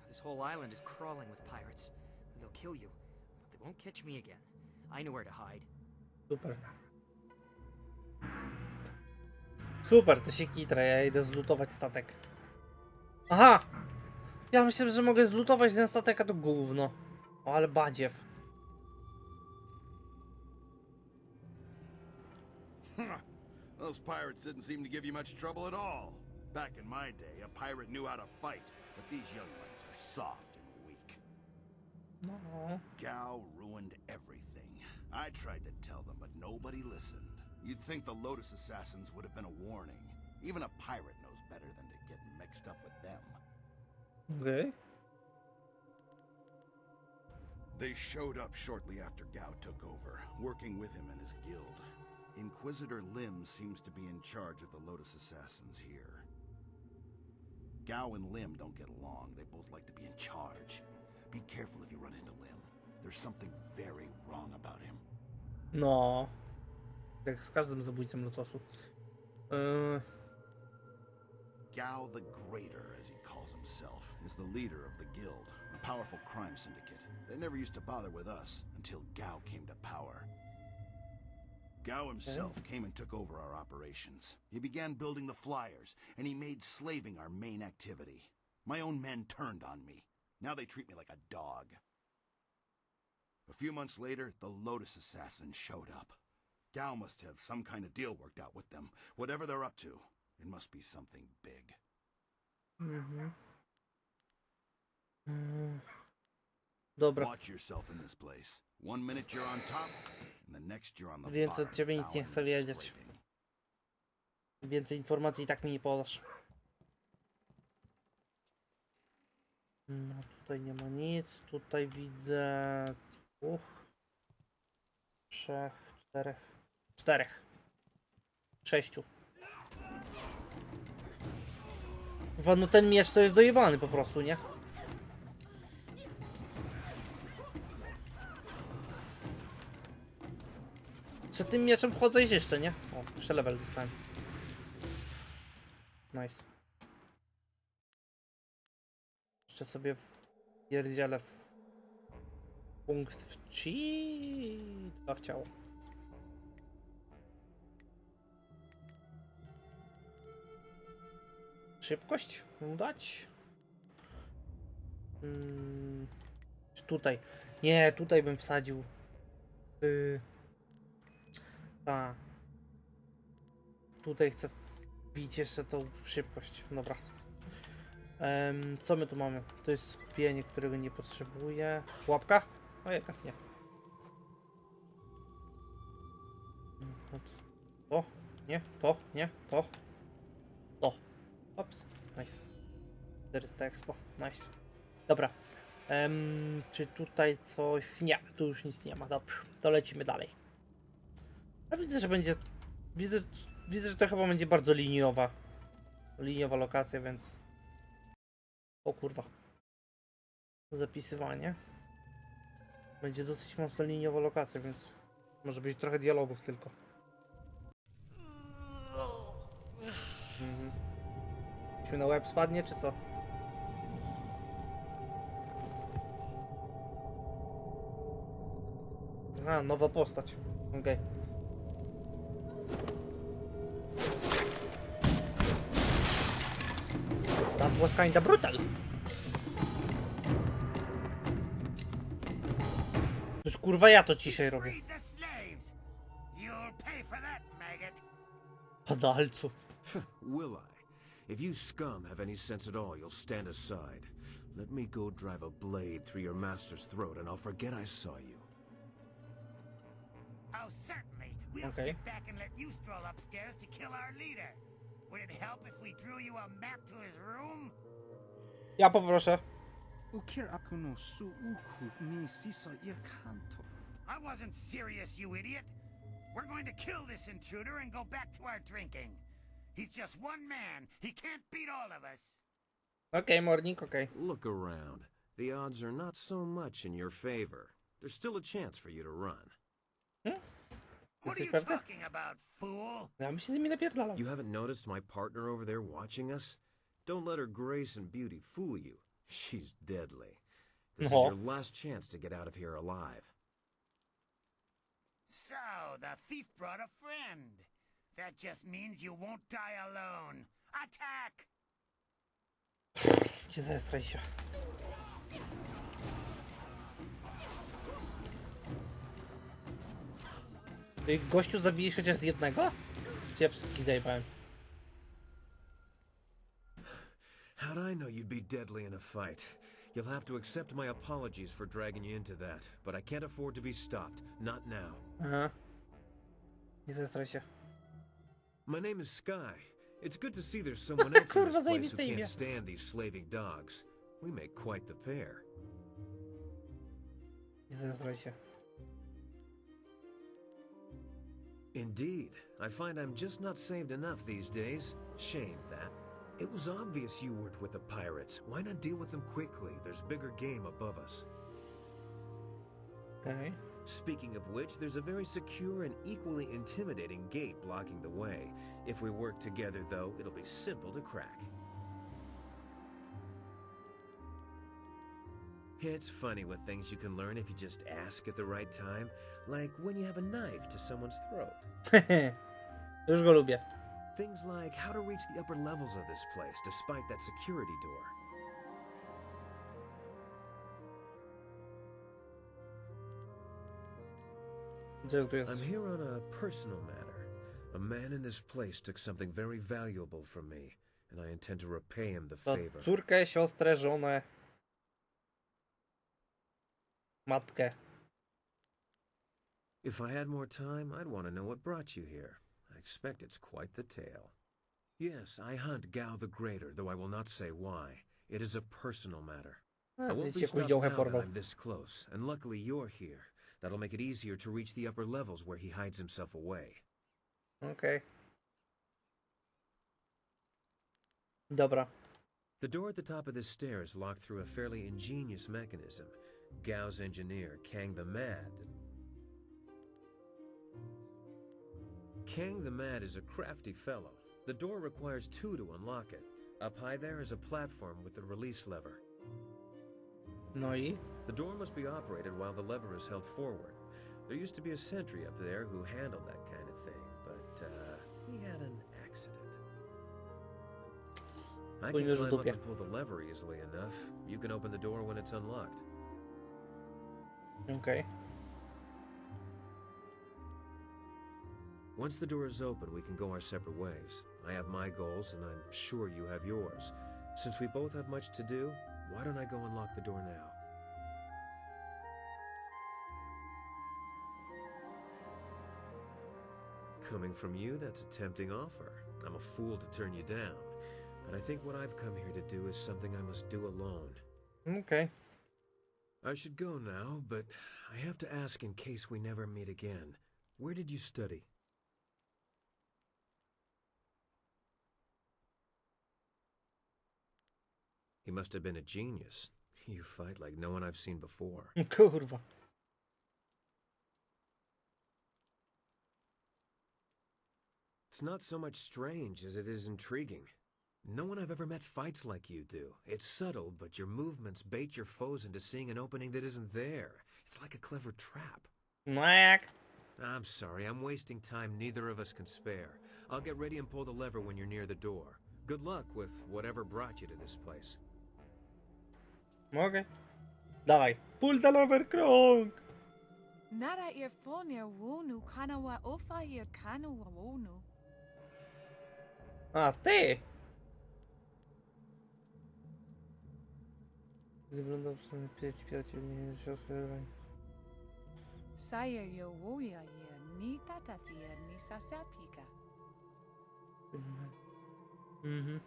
This whole island is crawling with pirates. They'll kill you, but they won't catch me again. I know where to hide. Super. Super, to się kitra, ja idę zlutować statek. Aha! Ja myślę, że mogę zlutować ten statek, a to gówno. O, ale badziew. Those pirates didn't seem to give you much trouble at all. Back in my day, a pirate knew how to fight, but these young ones are soft and weak. No. Gao ruined everything. I tried to tell them, but nobody listened. You'd think the Lotus Assassins would have been a warning. Even a pirate knows better than to get mixed up with them. Okay. They showed up shortly after Gao took over, working with him and his guild. Inquisitor Lim seems to be in charge of the Lotus Assassins here. Gao and Lim don't get along. They both like to be in charge. Be careful if you run into Lim. There's something very wrong about him. No. Jak z każdym zabójcą Lotosu. Gao the Greater, as he calls himself, is the leader of the guild, a powerful crime syndicate. They never used to bother with us until Gao came to power. Gao himself came and took over our operations. He began building the flyers, and he made slaving our main activity. My own men turned on me. Now they treat me like a dog. A few months later, the Lotus Assassins showed up. Gao must have some kind of deal worked out with them. Whatever they're up to, it must be something big. Dobra. Watch yourself in this place. One minute you're on top, and the next you're on the Więcej od bottom, ciebie nic nie chcę bowing and wiedzieć. scraping. Więcej informacji i tak mi nie podasz. No tutaj nie ma nic. Tutaj widzę 2, 3, 4, 6. No ten miecz to jest dojebany po prostu, nie? Co tym mieczem wchodzę jeszcze, nie? O, jeszcze level dostałem. Nice. Jeszcze sobie pierdzielę w punkt w chi, 2 w ciało. Szybkość dać? Czy tutaj? Nie, tutaj bym wsadził. Tak. Tutaj chcę wbić jeszcze tą szybkość. Dobra. Co my tu mamy? To jest skupienie, którego nie potrzebuję. Łapka? O, jednak nie. To? Nie? To? Nie? To? To. Ops. Nice. 400 expo. Nice. Dobra. Czy tutaj coś? Nie, tu już nic nie ma. Dobrze. To lecimy dalej. Ja widzę, że będzie... Widzę, że to chyba będzie bardzo liniowa. Liniowa lokacja, więc... O kurwa. Zapisywanie. Będzie dosyć mocno liniowa lokacja, więc... Może być trochę dialogów tylko. Czy na łeb spadnie, czy co? Aha, nowa postać. Okej. That was kinda brutal. Już kurwa ja to ciszej robię. Padalcu. Will I? If you scum have any sense at all, you'll stand aside. Let me go drive a blade through your master's throat and I'll forget I saw you. Oh, certainly. We'll Okay. sit back and let you stroll upstairs to kill our leader. Would it help if we drew you a map to his room? Ja poproszę. I wasn't serious, you idiot. We're going to kill this intruder and go back to our drinking. He's just one man. He can't beat all of us. Okay, morning, okay. Look around. The odds are not so much in your favor. There's still a chance for you to run. What are you talking about, fool? Ja bym się z nimi napierdalał. You haven't noticed my partner over there watching us? Don't let her grace and beauty fool you. She's deadly. This is your last chance to get out of here alive. So, the thief brought a friend. That just means you won't die alone. Attack! Nie zestraj się. Ty gościu zabijesz chociaż z jednego? Czy ja wszystkich zajebałem? How'd I know you'd be deadly in a fight? You'll have to accept my apologies for dragging you into that, but I can't afford to be stopped. Not now. Aha. Nie zestraj się. My name is Sky. It's good to see there's someone else in Kurwa, this place who zajebiste imię. can't stand these slaving dogs. We make quite the pair. Nie zestraj się. Indeed. I find I'm just not saved enough these days. Shame that. It was obvious you weren't with the pirates. Why not deal with them quickly? There's bigger game above us. Okay. Speaking of which, there's a very secure and equally intimidating gate blocking the way. If we work together, though, it'll be simple to crack. It's funny what things you can learn if you just ask at the right time. Like when you have a knife to someone's throat. Już go lubię. Things like how to reach the upper levels of this place despite that security door. I'm here on a personal matter. A man in this place took something very valuable from me, and I intend to repay him the To favor. córkę, siostrę, żonę. Matkę. If I had more time, I'd want to know what brought you here. I expect it's quite the tale. Yes, I hunt Gao the Greater, though I will not say why. It is a personal matter. I won't be stopped now that I'm this close, and luckily you're here. That'll make it easier to reach the upper levels where he hides himself away. Okay. Dobra. The door at the top of this stair is locked through a fairly ingenious mechanism. Gao's engineer, Kang the Mad. Kang the Mad is a crafty fellow. The door requires 2 to unlock it. Up high there is a platform with a release lever. No i? The door must be operated while the lever is held forward. There used to be a sentry up there who handled that kind of thing, but he had an accident. I can climb up and pull the lever easily enough. You can open the door when it's unlocked. Okay. Once the door is open, we can go our separate ways. I have my goals, and I'm sure you have yours. Since we both have much to do, why don't I go unlock the door now? Coming from you, that's a tempting offer. I'm a fool to turn you down. But I think what I've come here to do is something I must do alone. Okay. I should go now, but I have to ask in case we never meet again. Where did you study? He must have been a genius. You fight like no one I've seen before. Kurwa. It's not so much strange as it is intriguing. No one I've ever met fights like you do. It's subtle, but your movements bait your foes into seeing an opening that isn't there. It's like a clever trap. Whack. I'm sorry, I'm wasting time neither of us can spare. I'll get ready and pull the lever when you're near the door. Good luck with whatever brought you to this place. Okay. Dawaj. Pull the lever, krąg! Nara irfonia wonu kanawa ofa ir kanu wonu. A, ty! Wyglądał przynajmniej 5 przyjaciół, nie siostry. Saya yo woya ye ni tatatia ni sasapika. Mhm.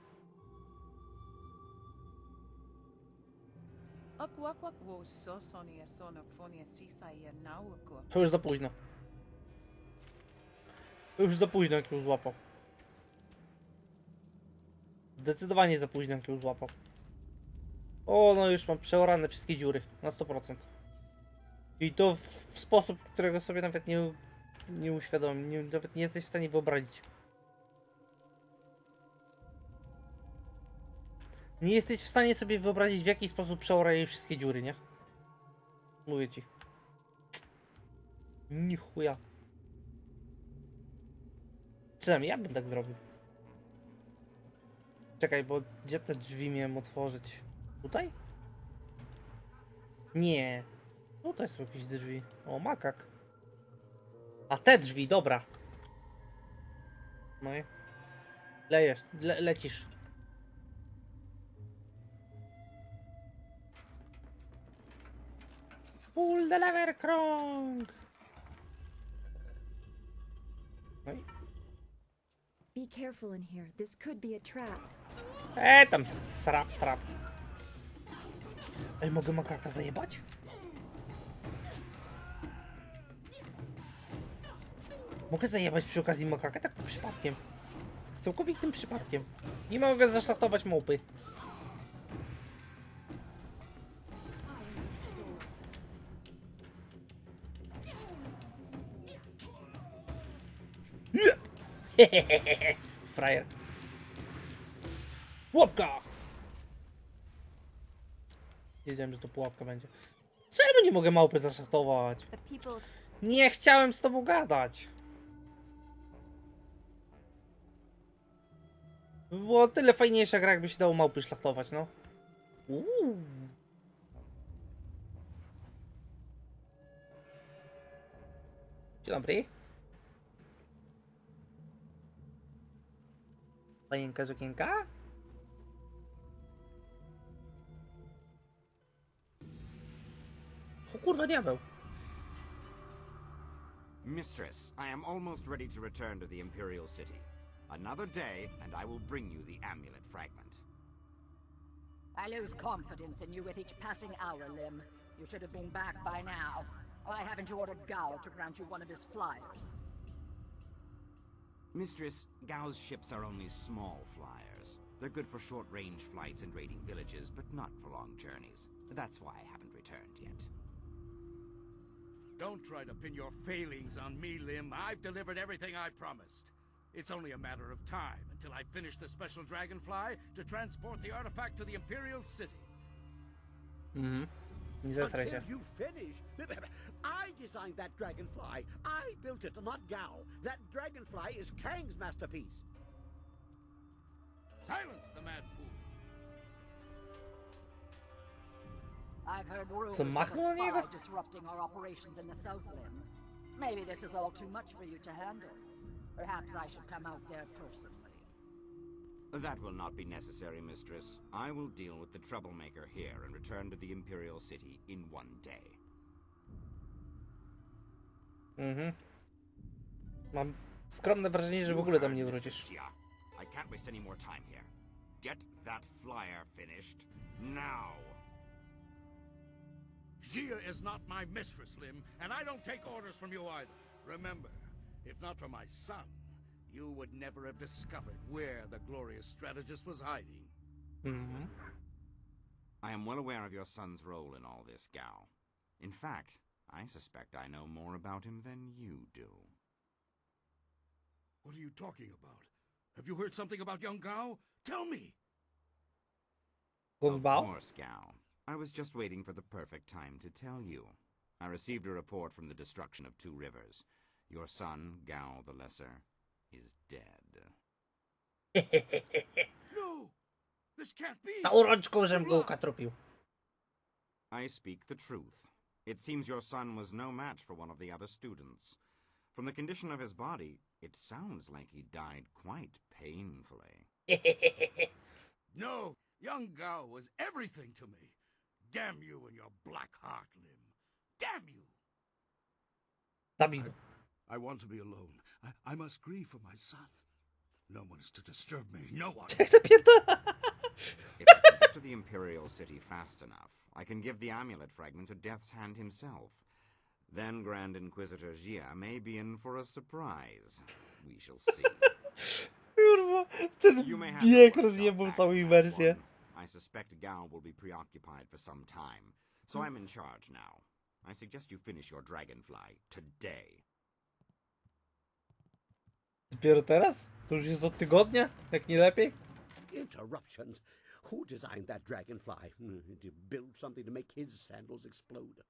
Akwakwak wo sosonia sonophonia sisa ye nauko. To już za późno. To już za późno, jak ją złapał. Zdecydowanie za późno, jak ją złapał. O, no już mam przeorane wszystkie dziury. Na 100%. I to w sposób, którego sobie nawet nie uświadomię. Nawet nie jesteś w stanie wyobrazić. Nie jesteś w stanie sobie wyobrazić, w jaki sposób przeorali wszystkie dziury, nie? Mówię ci. Ni chuja. Przynajmniej ja bym tak zrobił. Czekaj, bo gdzie te drzwi miałem otworzyć? Tutaj? Nie. Tutaj są jakieś drzwi. O, makak. A te drzwi, dobra. No i... Lejesz, lecisz. Pull the lever, krąg! No i... Be careful in here. This could be a trap. Tam trap. Ej, mogę makaka zajebać? Mogę zajebać przy okazji makaka, tak przypadkiem. Całkowitym przypadkiem. Nie mogę zasztartować małpy. Frajer. Pułapka! Wiedziałem, że to pułapka będzie. Czemu nie mogę małpy zasztartować? Nie chciałem z tobą gadać. Było tyle fajniejsza gra, jakby się dało małpy szlachtować, no. Dzień dobry. Panienka z okienka? O kurwa, diabeł. Mistress, I am almost ready to return to the Imperial City. Another day, and I will bring you the amulet fragment. I lose confidence in you with each passing hour, Lim. You should have been back by now. Why haven't you ordered Gao to grant you one of his flyers? Mistress, Gao's ships are only small flyers. They're good for short-range flights and raiding villages, but not for long journeys. That's why I haven't returned yet. Don't try to pin your failings on me, Lim. I've delivered everything I promised. It's only a matter of time until I finish the special dragonfly to transport the artifact to the Imperial City. Mhm. Nie zasraj się. Until you finish. I designed that dragonfly. I built it, not Gao. That dragonfly is Kang's masterpiece. Silence the mad fool. I've heard rumors Co, of a machnął na niego? spy disrupting our operations in the South Lim. Maybe this is all too much for you to handle. Perhaps I should come out there personally. That will not be necessary, Mistress. I will deal with the troublemaker here and return to the Imperial City in one day. Mhm. Mam skromne wrażenie, że w ogóle tam nie wrócisz. I can't waste any more time here. Get that flyer finished now. Gia is not my mistress, Lim, and I don't take orders from you either. Remember, if not for my son, you would never have discovered where the glorious strategist was hiding. Mhm. I am well aware of your son's role in all this, Gao. In fact, I suspect I know more about him than you do. What are you talking about? Have you heard something about young Gao? Tell me! Of course, Gao. I was just waiting for the perfect time to tell you. I received a report from the destruction of 2 rivers. Your son, Gao the Lesser, is dead. No! This can't be! Ta urączką, żem go ukatrupił. I speak the truth. It seems your son was no match for one of the other students. From the condition of his body, it sounds like he died quite painfully. No! Young Gao was everything to me. Damn you and your black heart, Lim. Damn you! I want to be alone. I must grieve for my son. No one is to disturb me. No one. If I can get to the Imperial City fast enough, I can give the amulet fragment to Death's Hand himself. Then Grand Inquisitor Gia may be in for a surprise. We shall see. Kurwa, ten bieg rozjebał całą imersję. I suspect Gao will be preoccupied for some time, so I'm in charge now. I suggest you finish your dragonfly today. Dopiero teraz? To już jest od tygodnia? Jak nie lepiej? Interruptions. Who designed that dragonfly? To build something to make his sandals explode.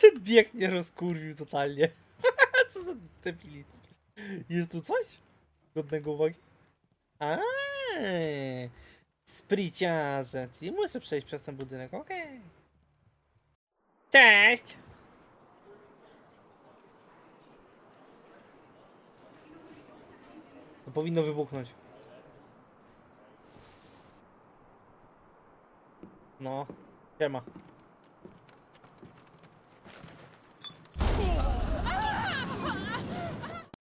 Ten bieg mnie rozkurwił totalnie. Co za debilizm. Jest tu coś godnego uwagi? Spryciarze. Czyli muszę przejść przez ten budynek, okej. Cześć! To powinno wybuchnąć. No, siema.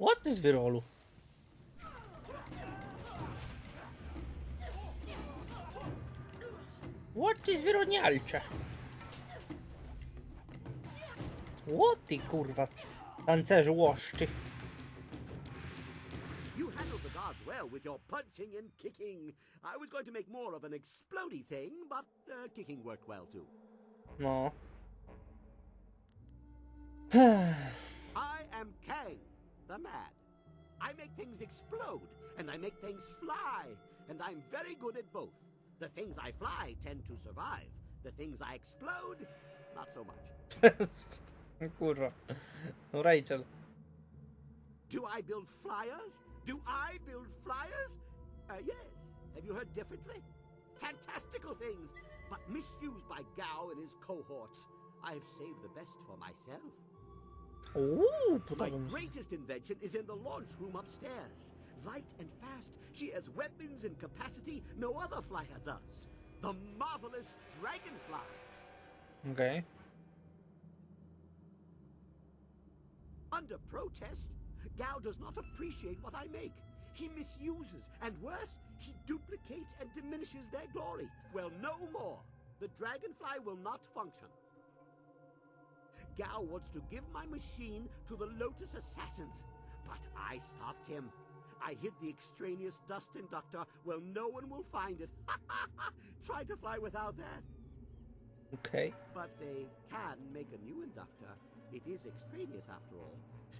What is wyrolu? What is wyronialcze? What ty kurwa? Tancerzu łoszczy. You handled the guards well with your punching and kicking. I was going to make more of an explodey thing, but kicking worked well too. No. I am Kang, the Mad. I make things explode, and I make things fly, and I'm very good at both. The things I fly tend to survive. The things I explode, not so much. Kurwa. No Rachel. Do I build flyers? Do I build flyers? Yes. Have you heard differently? Fantastical things, but misused by Gao and his cohorts. I have saved the best for myself. Ooh, my greatest invention is in the launch room upstairs. Light and fast, she has weapons and capacity no other flyer does. the marvelous dragonfly. Okej. Under protest, Gao does not appreciate what I make. He misuses, and worse, he duplicates and diminishes their glory. Well, no more. The dragonfly will not function. Gao wants to give my machine to the Lotus Assassins, but I stopped him. I hid the extraneous dust inductor. Well, no one will find it. Try to fly without that. Okay. But they can make a new inductor. It is extraneous after all.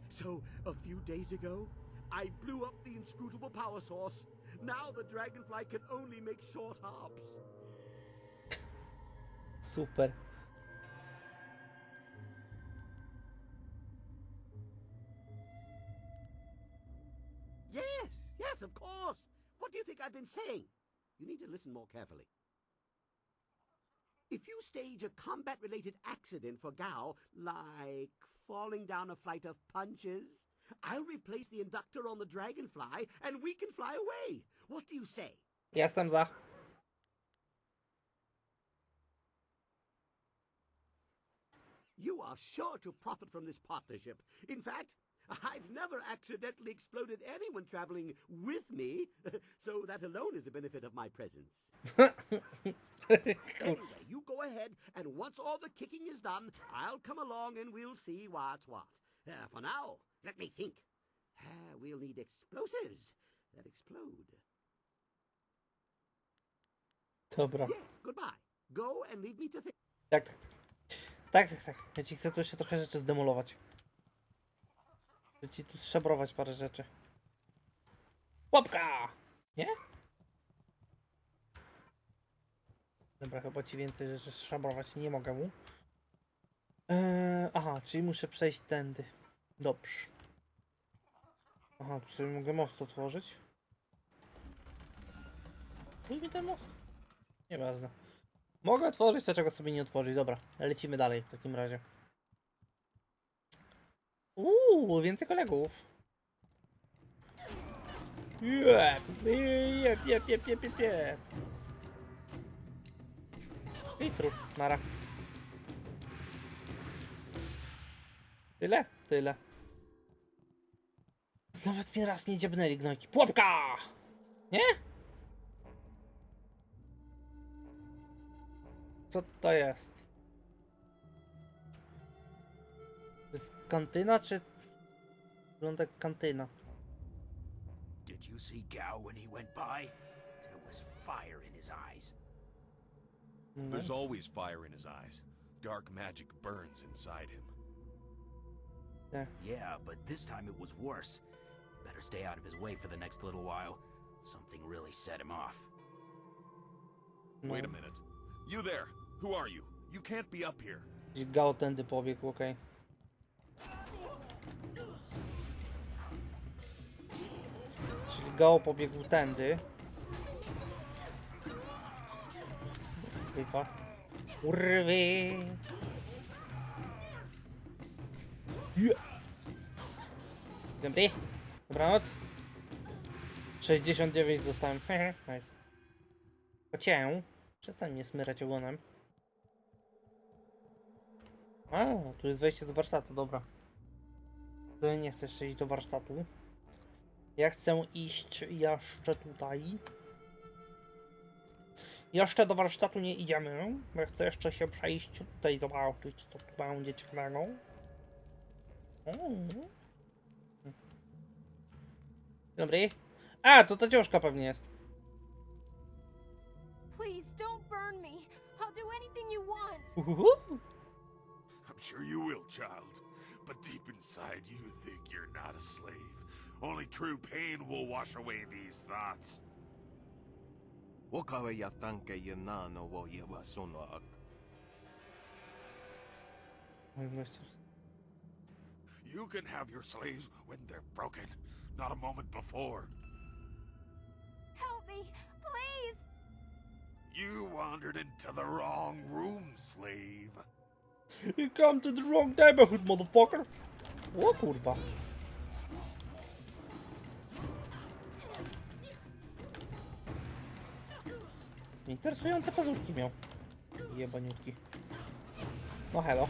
So, a few days ago, I blew up the inscrutable power source. Now the dragonfly can only make short hops. Super. Yes, of course. What do you think I've been saying? You need to listen more carefully. If you stage a combat-related accident for Gao, like falling down a flight of punches, I'll replace the inductor on the dragonfly and we can fly away. What do you say? Jestem za. You are sure to profit from this partnership. In fact, I've never accidentally exploded anyone traveling with me, so that alone is a benefit of my presence. Anyway, you go ahead, and once all the kicking is done, I'll come along and we'll see what's what. For now, let me think. We'll need explosives that explode. Dobra. Yes, goodbye. Go and leave me to think. Tak. Ja ci chcę tu jeszcze trochę rzeczy zdemolować. Chcę ci tu szabrować parę rzeczy. Łapka! Nie? Dobra, chyba ci więcej rzeczy szabrować nie mogę mu. Aha, czyli muszę przejść tędy. Dobrze. Aha, tu sobie mogę most otworzyć. Mój mi ten most? Nieważne. Mogę otworzyć to, czego sobie nie otworzyć. Dobra, lecimy dalej w takim razie. Więcej kolegów. Jep. Pistru, nara. Tyle. Nawet mnie raz nie dziabnęli gnojki. Pułapka! Nie? Co to jest? To jest kantyna, czy... Wygląda jak kantyna. Did you see Gao when he went by? There was fire in his eyes. There's always fire in his eyes. Dark magic burns inside him. Yeah, but this time it was worse. Better stay out of his way for the next little while. Something really set him off. Wait a minute. You there! Who are you? You can't be up here. Gao tędy pobiegł, okej. Czyli Gao pobiegł tędy. Kurwa. Urwy! Dobry. Dobranoc. 69 dostałem. Nice. Chociaż. Przestań mnie smyrać ogonem. A, tu jest wejście do warsztatu, dobra. To ja nie chcę jeszcze iść do warsztatu. Ja chcę iść jeszcze tutaj. Jeszcze do warsztatu nie idziemy. Ja chcę jeszcze się przejść tutaj, zobaczyć co tu będzie ciekawego. Dobry. A, to ta dziążka pewnie jest. Please don't burn me. I'll do anything you want. I'm sure you will, child. But deep inside you think you're not a slave. Only true pain will wash away these thoughts. You can have your slaves when they're broken, not a moment before. Help me, please. You wandered into the wrong room, slave. You come to the wrong neighborhood, motherfucker. O kurwa. Interesujące pazurki miał. Jebaniutki. No hello.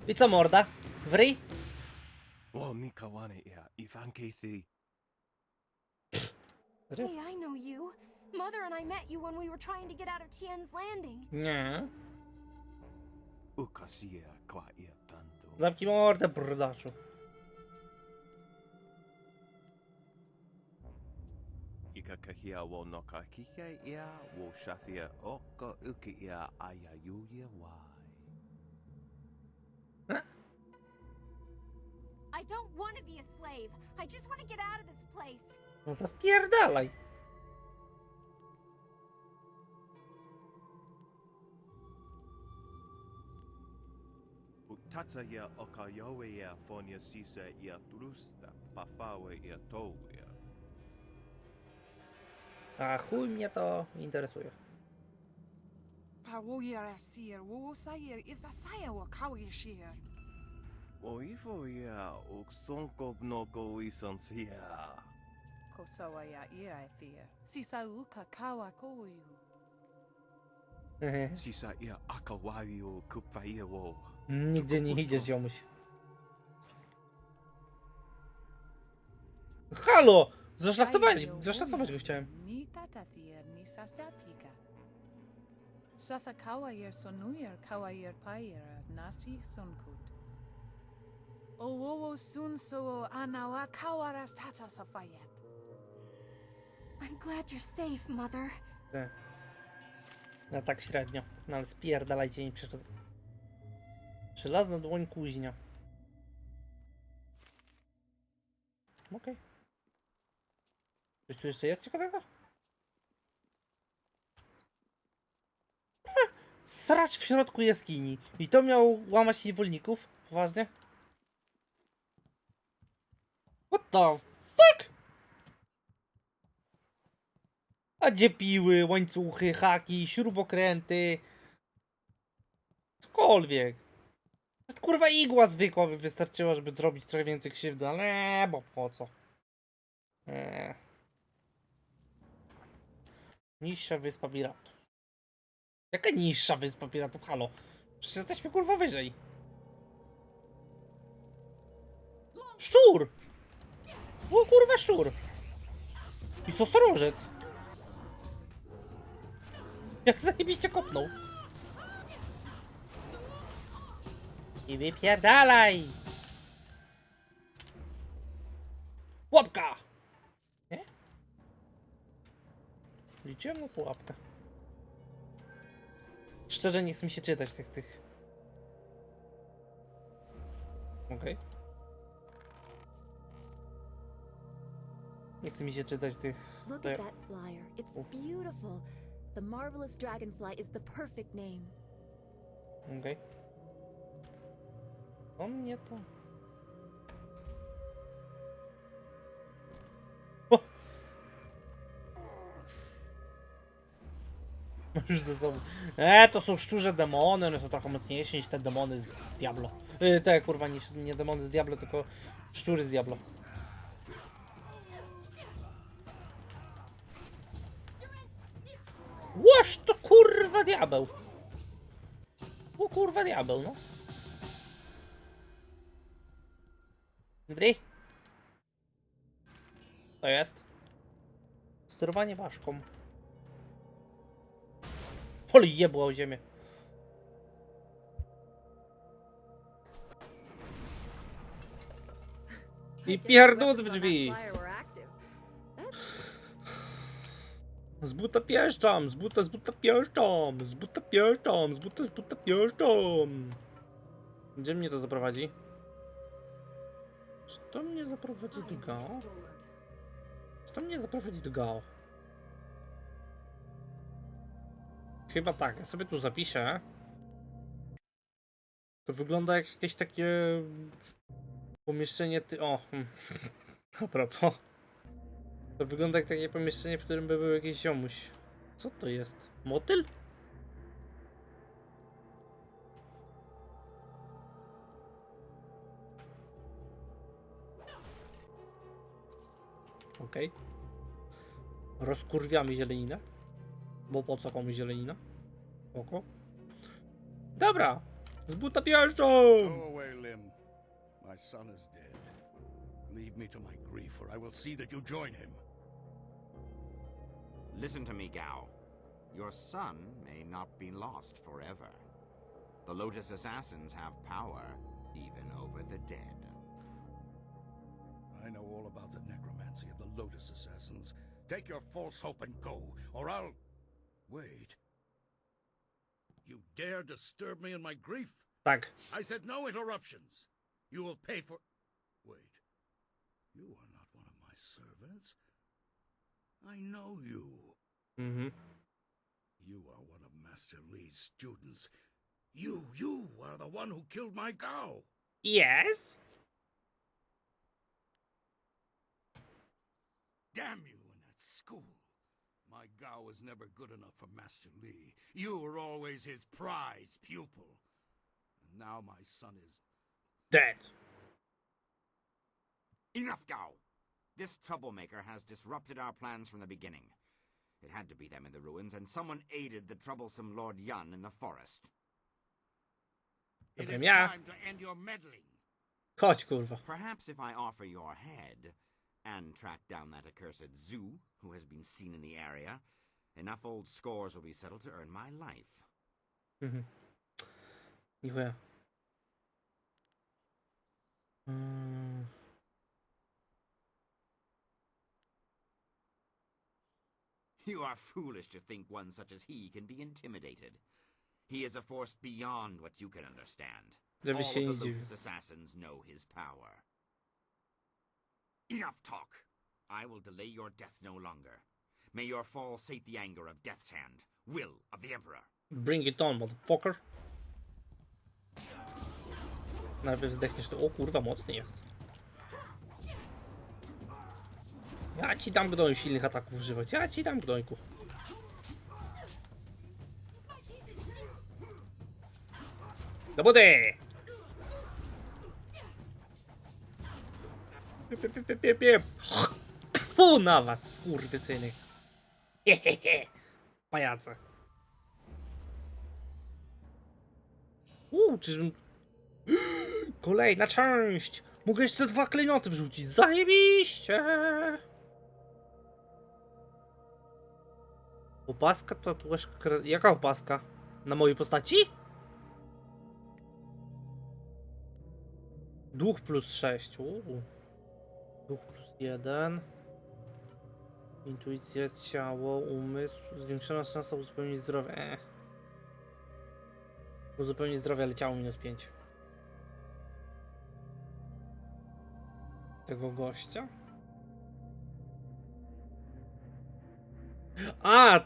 I co morda? Wryj? Hey, I know you. Mother and I met you when we were trying to get out of Tien's Landing. Nie. Zamknij mordę, brodaczu. Ikakahia wo no kakihia ia wo shathia oko uki ia ayayuya wai. I don't want to be a slave. I just want to get out of this place. No to spierdalaj. Tatsa ia okayowe ia fonia sisa ia trusta pafawe ia tolia. A chuj mnie to interesuje. Oifo ia uksonko mnoko isansia. Kosawa ya ira thea. Sisa uka kawa koyu. Sisa ia akawayo kupfaia wo. Nigdzie nie idziesz, ziomuś. Halo! Zaszlachtować go chciałem. Ni tatatier ni sasaplika. Satha kawayer sonuyer kawayer payer nasi sonkut. Owowo sun so anawa kawaras tata safayat. I'm glad you're safe, Mother. No tak średnio. No ale spierdalajcie, nie przeszkadza. Żelazna dłoń kuźnia. Okej. Coś tu jeszcze jest ciekawego? Sracz w środku jaskini. I to miał łamać niewolników? Poważnie? What the fuck? A gdzie piły, łańcuchy, haki, śrubokręty? Cokolwiek. Kurwa igła zwykła by wystarczyła, żeby zrobić trochę więcej krzywdy, ale nie, bo po co? Niższa wyspa piratów. Jaka niższa wyspa piratów? Halo? Przecież jesteśmy kurwa wyżej. Szczur! O kurwa szczur! I sosorożec! Jak zajebiście kopnął! I wypierdalaj! Łapka! Nie? Liczyłem na tą łapkę. Szczerze nie chce mi się czytać tych. Okej. Nie chce mi się czytać tych. Look at that flyer. It's beautiful. The marvelous dragonfly is the perfect name. Okej. O mnie to. O! Masz już ze sobą. To są szczurze demony, one są trochę mocniejsze niż te demony z Diablo. Te kurwa, nie demony z Diablo, tylko szczury z Diablo. Łoż to kurwa diabeł! O kurwa diabeł, no. Dobry? To jest? Sterowanie ważką. Ale jebło o ziemię. I pierdut w drzwi. Z buta pieszczam, z buta pieszczam, z buta pieszczam. Gdzie mnie to zaprowadzi? Czy to mnie zaprowadzi do Gao? Czy to mnie zaprowadzi do Gao? Chyba tak, ja sobie tu zapiszę. To wygląda jak jakieś takie pomieszczenie a propos. To wygląda jak takie pomieszczenie, w którym by był jakiś ziomuś. Co to jest? Motyl? Okej. Rozkurwiamy zieleninę. Bo po co komuś zielenina? Oko. Dobra. Z buta pieszczą! Go away, Lim. My son is dead. Leave me to my grief, or I will see that you join him. Listen to me, Gao. Your son may not be lost forever. The Lotus Assassins have power, even over the dead. I know all about the necromancy of the Lotus Assassins. Take your false hope and go, or I'll... Wait. You dare disturb me in my grief? Tak. I said no interruptions. You will pay for... Wait. You are not one of my servants. I know you. Mhm. You are one of Master Li's students. You are the one who killed my Gao. Yes. Damn you and that school. My Gao was never good enough for Master Li. You were always his prize pupil. And now my son is... dead. Enough, Gao! This troublemaker has disrupted our plans from the beginning. It had to be them in the ruins, and someone aided the troublesome Lord Yun in the forest. It is Ja. time to end your meddling. Chodź, kurwa. Perhaps if I offer your head, and track down that accursed Zoo, who has been seen in the area, enough old scores will be settled to earn my life. Mhm. Dziękuję. You are foolish to think one such as he can be intimidated. He is a force beyond what you can understand. All Żebyś of się the nie zdziwił. Lotus Assassins know his power. Enough talk! I will delay your death no longer. May your fall sate the anger of Death's Hand, will of the Emperor. Bring it on, motherfucker. Najpierw zdechniesz to. O kurwa, mocny jest. Ja ci dam gnoju silnych ataków używać. Ja ci dam gnojku. Do budy! Fu na was, skurwysyny. Hehehe. Pajace. Czyżbym... Kolejna część! Mogę jeszcze 2 klejnoty wrzucić. Zajebiście! Opaska, tatuaż... Jaka opaska? Na mojej postaci? Duch plus 6. Duch plus 1. Intuicja, ciało, umysł. Zwiększona szansa uzupełnić zdrowia. Uzupełnić zdrowia, ale ciało minus 5. Tego gościa? A,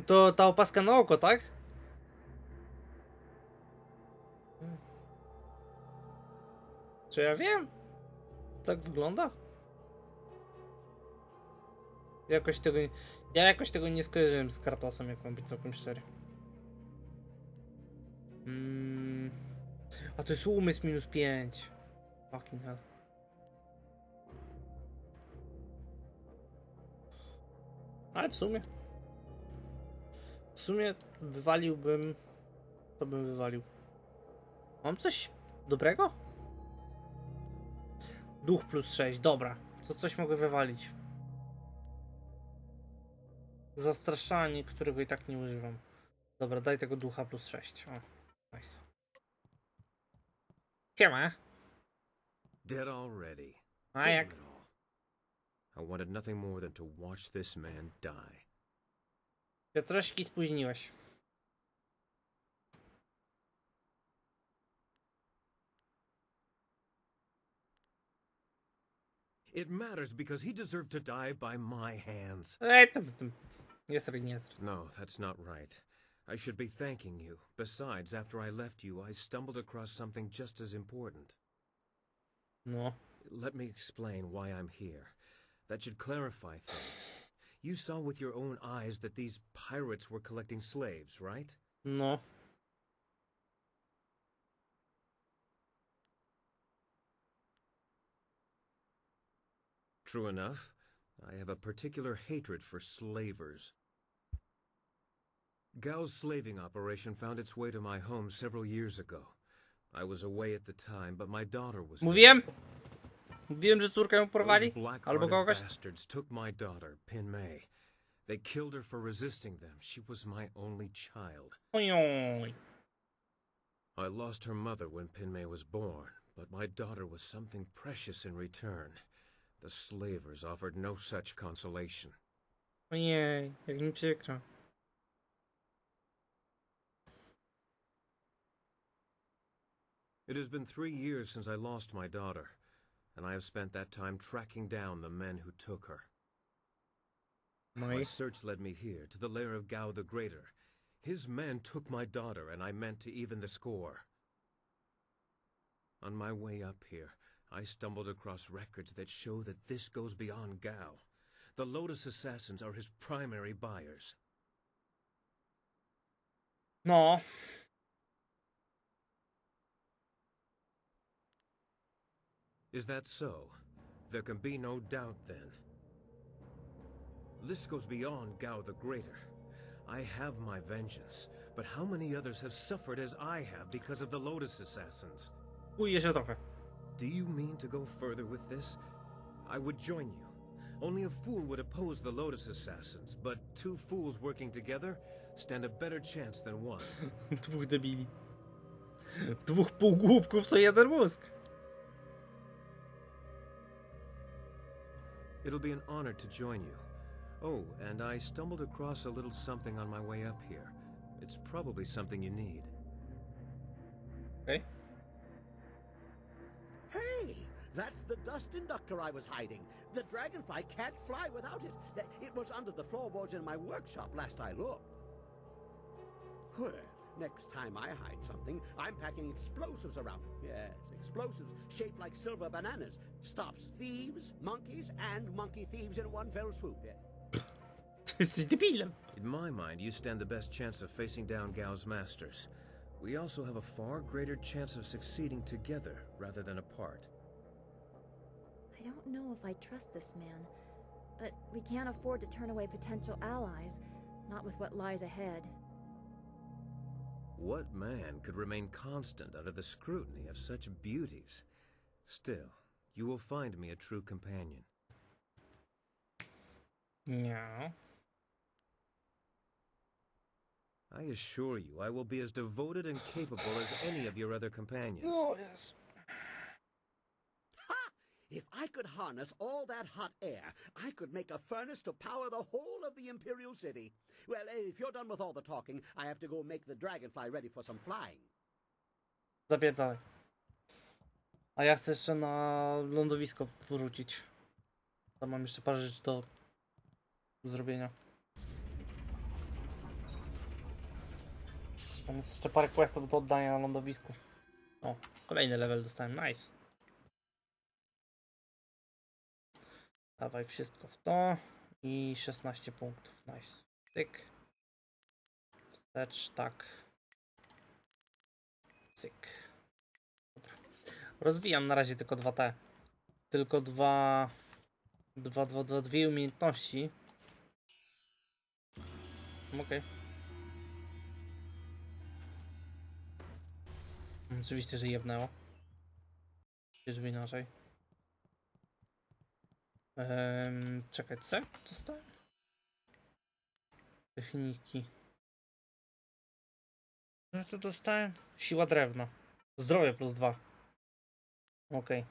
to ta opaska na oko, tak? Czy ja wiem? Tak wygląda? Ja jakoś tego nie skojarzyłem z Kratosem, jak mam być całkiem szczery. A to jest umysł minus 5. Fucking hell. Ale w sumie wywaliłbym... Co bym wywalił? Mam coś dobrego? Duch plus 6, dobra. Coś mogę wywalić. Zastraszanie, którego i tak nie używam. Dobra, daj tego ducha plus 6. O, nice. Siema. Dead already. A jak? I wanted nothing more than to watch this man die. Ja troszkę spóźniłeś. It matters because he deserved to die by my hands. Yes. No, that's not right. I should be thanking you. Besides, after I left you, I stumbled across something just as important. No. Let me explain why I'm here. That should clarify things. You saw with your own eyes that these pirates were collecting slaves, right? No. True enough. I have a particular hatred for slavers. Gao's slaving operation found its way to my home several years ago. I was away at the time, but my daughter was Mówiłem? Mówiłem, że córkę ją porwali? Those Albo black-hearted kogoś? bastards took my daughter, Pin May. They killed her for resisting them. She was my only child. Ojoj. I lost her mother when Pin May was born, but my daughter was something precious in return. The slavers offered no such consolation. Ojej, jak mi przykro. It has been 3 years since I lost my daughter, and I have spent that time tracking down the men who took her. My search led me here, to the lair of Gao the Greater. His men took my daughter, and I meant to even the score. On my way up here, I stumbled across records that show that this goes beyond Gao. The Lotus Assassins are his primary buyers. No. Is that so? There can be no doubt then. This goes beyond Gao the Greater. I have my vengeance, but how many others have suffered as I have because of the Lotus Assassins? Ujdzie się trochę. Do you mean to go further with this? I would join you. Only a fool would oppose the Lotus Assassins, but 2 fools working together stand a better chance than one. Dwóch debili. Dwóch półgłówków to jeden mózg. It'll be an honor to join you. Oh, and I stumbled across a little something on my way up here. It's probably something you need. Okay. Hey, that's the dust inductor I was hiding. The dragonfly can't fly without it. It was under the floorboards in my workshop last I looked. Well, next time I hide something, I'm packing explosives around it. Yes, explosives shaped like silver bananas. Stops thieves, monkeys, and monkey thieves in one fell swoop. Yeah. Jesteś debilem. In my mind, you stand the best chance of facing down Gao's masters. We also have a far greater chance of succeeding together rather than apart. I don't know if I trust this man, but we can't afford to turn away potential allies, not with what lies ahead. What man could remain constant under the scrutiny of such beauties? Still, you will find me a true companion. No. I assure you, I will be as devoted and capable as any of your other companions. Oh, yes. Ha! If I could harness all that hot air, I could make a furnace to power the whole of the Imperial City. Well, if you're done with all the talking, I have to go make the dragonfly ready for some flying. Zapierdalaj. A ja chcę jeszcze na lądowisko wrócić. Tam mam jeszcze parę rzeczy do zrobienia. Mam jeszcze parę questów do oddania na lądowisku. O, kolejny level dostałem, nice. Dawaj wszystko w to i 16 punktów, nice. Cyk. Wstecz, tak. Cyk. Dobra. Rozwijam na razie tylko 2 Tylko dwie umiejętności. Okej. Oczywiście, że jebnęło. Żeby inaczej. Czekaj, co? Dostałem? Techniki. No to dostałem? Siła drewna. Zdrowie +2. Okej.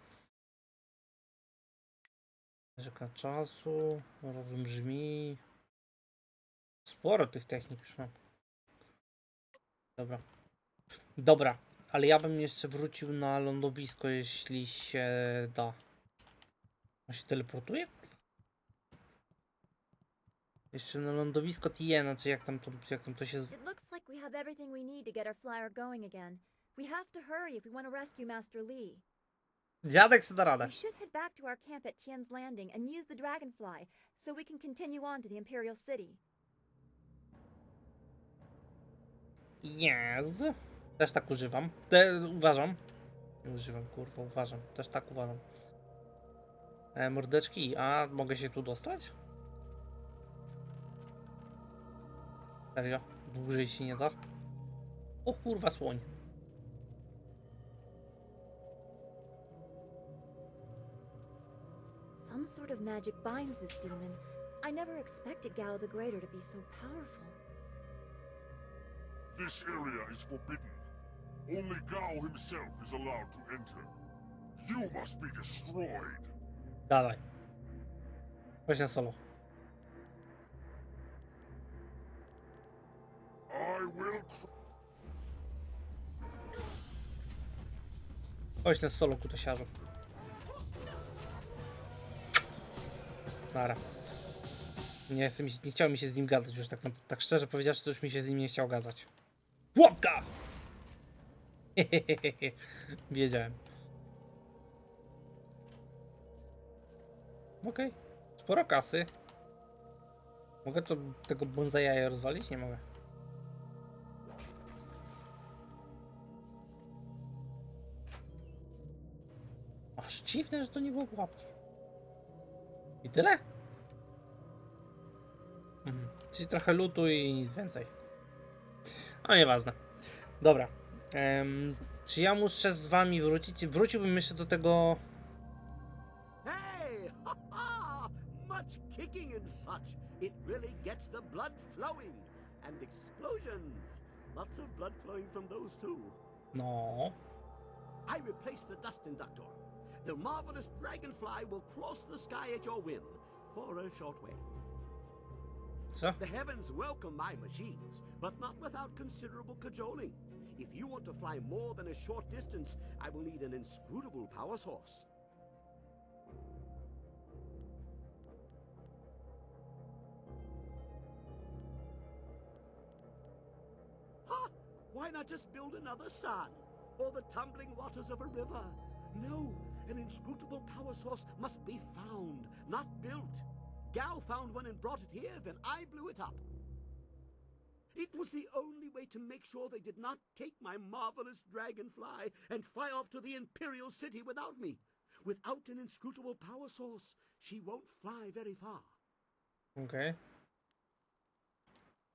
Rzeka czasu. Rozum brzmi. Sporo tych technik już mam. Dobra. Dobra, ale ja bym jeszcze wrócił na lądowisko, jeśli się da. On się teleportuje? Jeszcze na lądowisko Tiena, czy jak tam to się... It looks like we have everything we need to get our flyer going again. We have to hurry if we want to rescue Master Lee. Dziadek se da radę. We should head back to our camp at Tien's Landing and use the dragonfly so we can continue on to the Imperial City. Yes. Też tak używam. Uważam. Nie używam, kurwa, uważam. Też tak uważam. Mordeczki, a mogę się tu dostać? Serio? Dłużej się nie da? O kurwa, słoń. Some sort of magic binds this demon. I never expected Gao the Greater to be so powerful. This area is forbidden. Only Gao himself is allowed to enter. You must be destroyed. Dawaj. Chodź na solo. I will. Chodź na solo, kutosiarzu. Nara. Nie chciał mi się z nim gadać już tak szczerze powiedziawszy, to już mi się z nim nie chciał gadać. Łapka! Wiedziałem. Okej. Sporo kasy. Mogę tego bonsaja rozwalić? Nie mogę. Aż dziwne, że to nie było pułapki. I tyle? Czyli trochę lutu i nic więcej. A nieważne. Dobra. Czy ja muszę z wami wrócić? Wróciłbym jeszcze do tego... Hey! Ha ha! Much kicking and such. It really gets the blood flowing. And explosions. Lots of blood flowing from those too. No. I replaced the dust inductor. The marvelous dragonfly will cross the sky at your whim for a short way. So? The heavens welcome my machines, but not without considerable cajoling. If you want to fly more than a short distance, I will need an inscrutable power source. Ha! Why not just build another sun? Or the tumbling waters of a river? No, an inscrutable power source must be found, not built. Gao found one and brought it here, then I blew it up. It was the only way to make sure they did not take my marvelous dragonfly and fly off to the Imperial City without me. Without an inscrutable power source, she won't fly very far. Okay.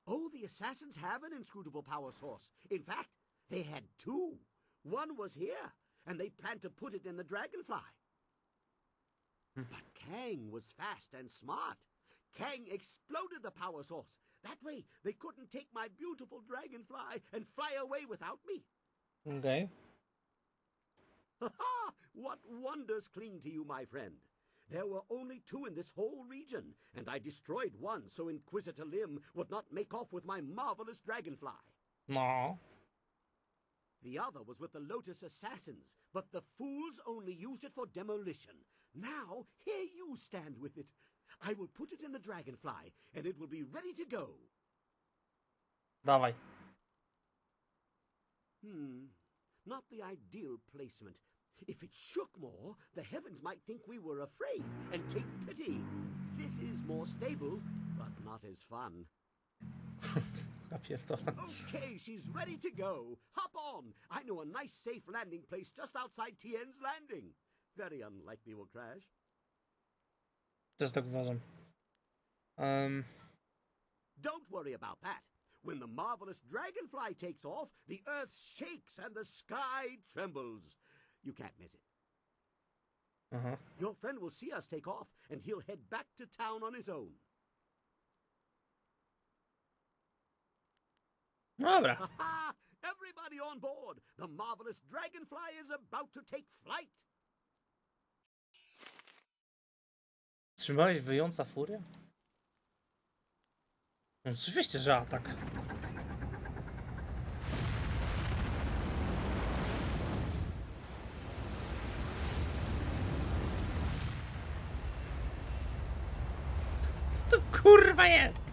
Oh, the assassins have an inscrutable power source. In fact, they had two. One was here, and they planned to put it in the dragonfly. But Kang was fast and smart. Kang exploded the power source. That way, they couldn't take my beautiful dragonfly and fly away without me. Okay. Ha ha! What wonders cling to you, my friend? There were only two in this whole region, and I destroyed one so Inquisitor Lim would not make off with my marvelous dragonfly. No. The other was with the Lotus Assassins, but the fools only used it for demolition. Now, here you stand with it. I will put it in the dragonfly, and it will be ready to go. Dawaj. Not the ideal placement. If it shook more, the heavens might think we were afraid and take pity. This is more stable, but not as fun. Okay, she's ready to go. Hop on. I know a nice safe landing place just outside Tien's Landing. Very unlikely we'll crash. Też tak uważam. Don't worry about that. When the marvelous dragonfly takes off, the earth shakes and the sky trembles. You can't miss it. Your friend will see us take off, and he'll head back to town on his own. Dobra. Ha-ha! Everybody on board! The marvelous dragonfly is about to take flight! Trzymałeś wyjąca furię? No, oczywiście, że atak. Co to kurwa jest?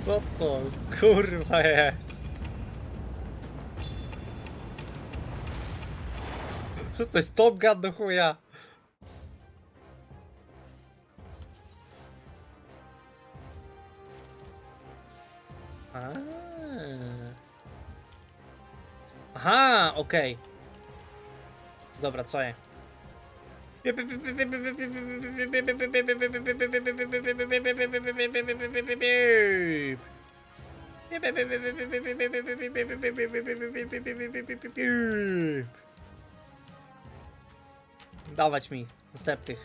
Co to kurwa jest? Co to jest Top Gun do chuja? Aha, okej. Dobra, co je? Dawać mi następnych.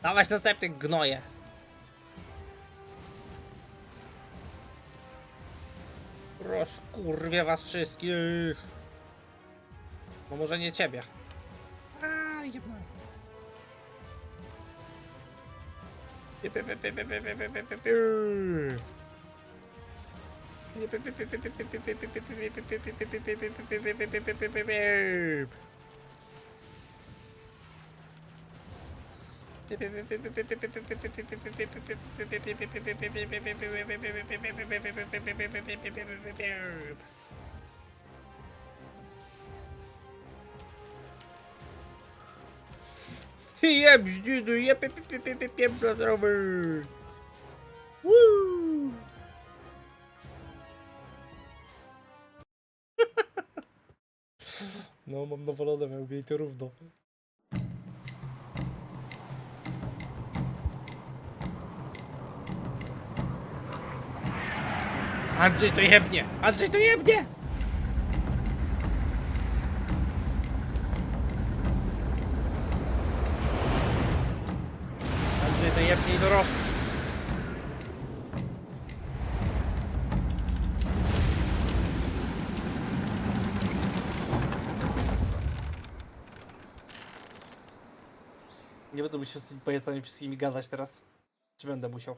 Dawać następnych, gnoje. Rozkurwię was wszystkich. No może nie ciebie. A, jebno. Jeb, bździdu, jeb, Woo! No, mam nawalone, miał jej to równo. Andrzej to jebnie! Andrzej to jebnie! Andrzej to jebnie i dorosły. Nie będę musiał z tymi pajacami wszystkimi gadać teraz. Czy będę musiał?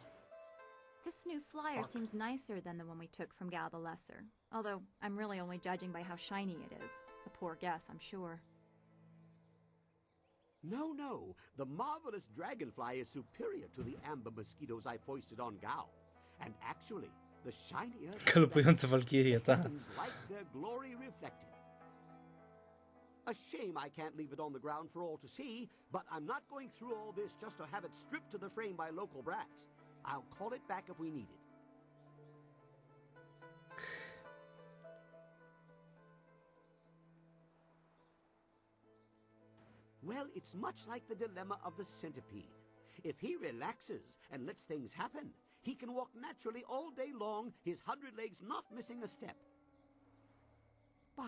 This new flyer seems nicer than the one we took from Gal the Lesser. Although, I'm really only judging by how shiny it is. A poor guess, I'm sure. No, no. The marvelous dragonfly is superior to the amber mosquitoes I foisted on Gao. And actually, the shinier... Galopujące walkirie, tak. like their glory reflected. A shame I can't leave it on the ground for all to see, but I'm not going through all this just to have it stripped to the frame by local brats. I'll call it back if we need it. Well, it's much like the dilemma of the centipede. If he relaxes and lets things happen, he can walk naturally all day long, his 100 legs not missing a step. But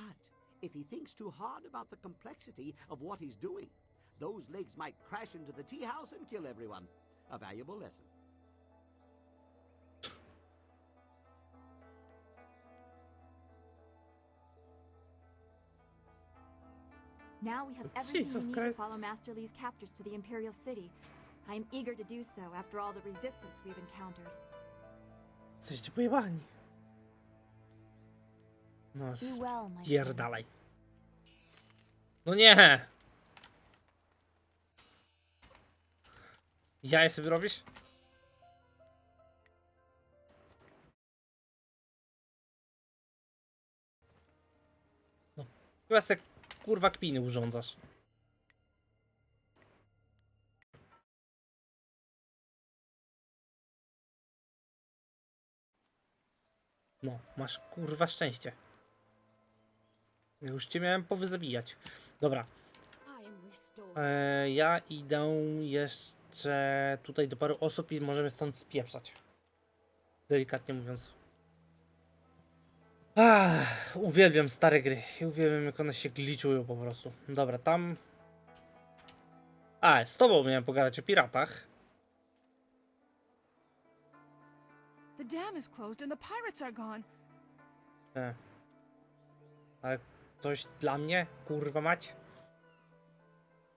if he thinks too hard about the complexity of what he's doing, those legs might crash into the tea house and kill everyone. A valuable lesson. Now we have everything Jesus we need Christ. to follow Master Lee's captors to the Imperial City. I am eager to do so after all the resistance we've encountered. Jesteście pojebani. No, Do well, my spierdalaj. No nie! Ja sobie robisz? No, chyba se kurwa kpiny urządzasz. No, masz kurwa szczęście. Już cię miałem powyzabijać. Dobra. Ja idę jeszcze tutaj do paru osób i możemy stąd spieprzać. Delikatnie mówiąc. Uwielbiam stare gry. Uwielbiam, jak one się gliczują po prostu. Dobra, tam... z tobą miałem pogadać o piratach. The dam is closed and the pirates are gone. Ale coś dla mnie? Kurwa mać?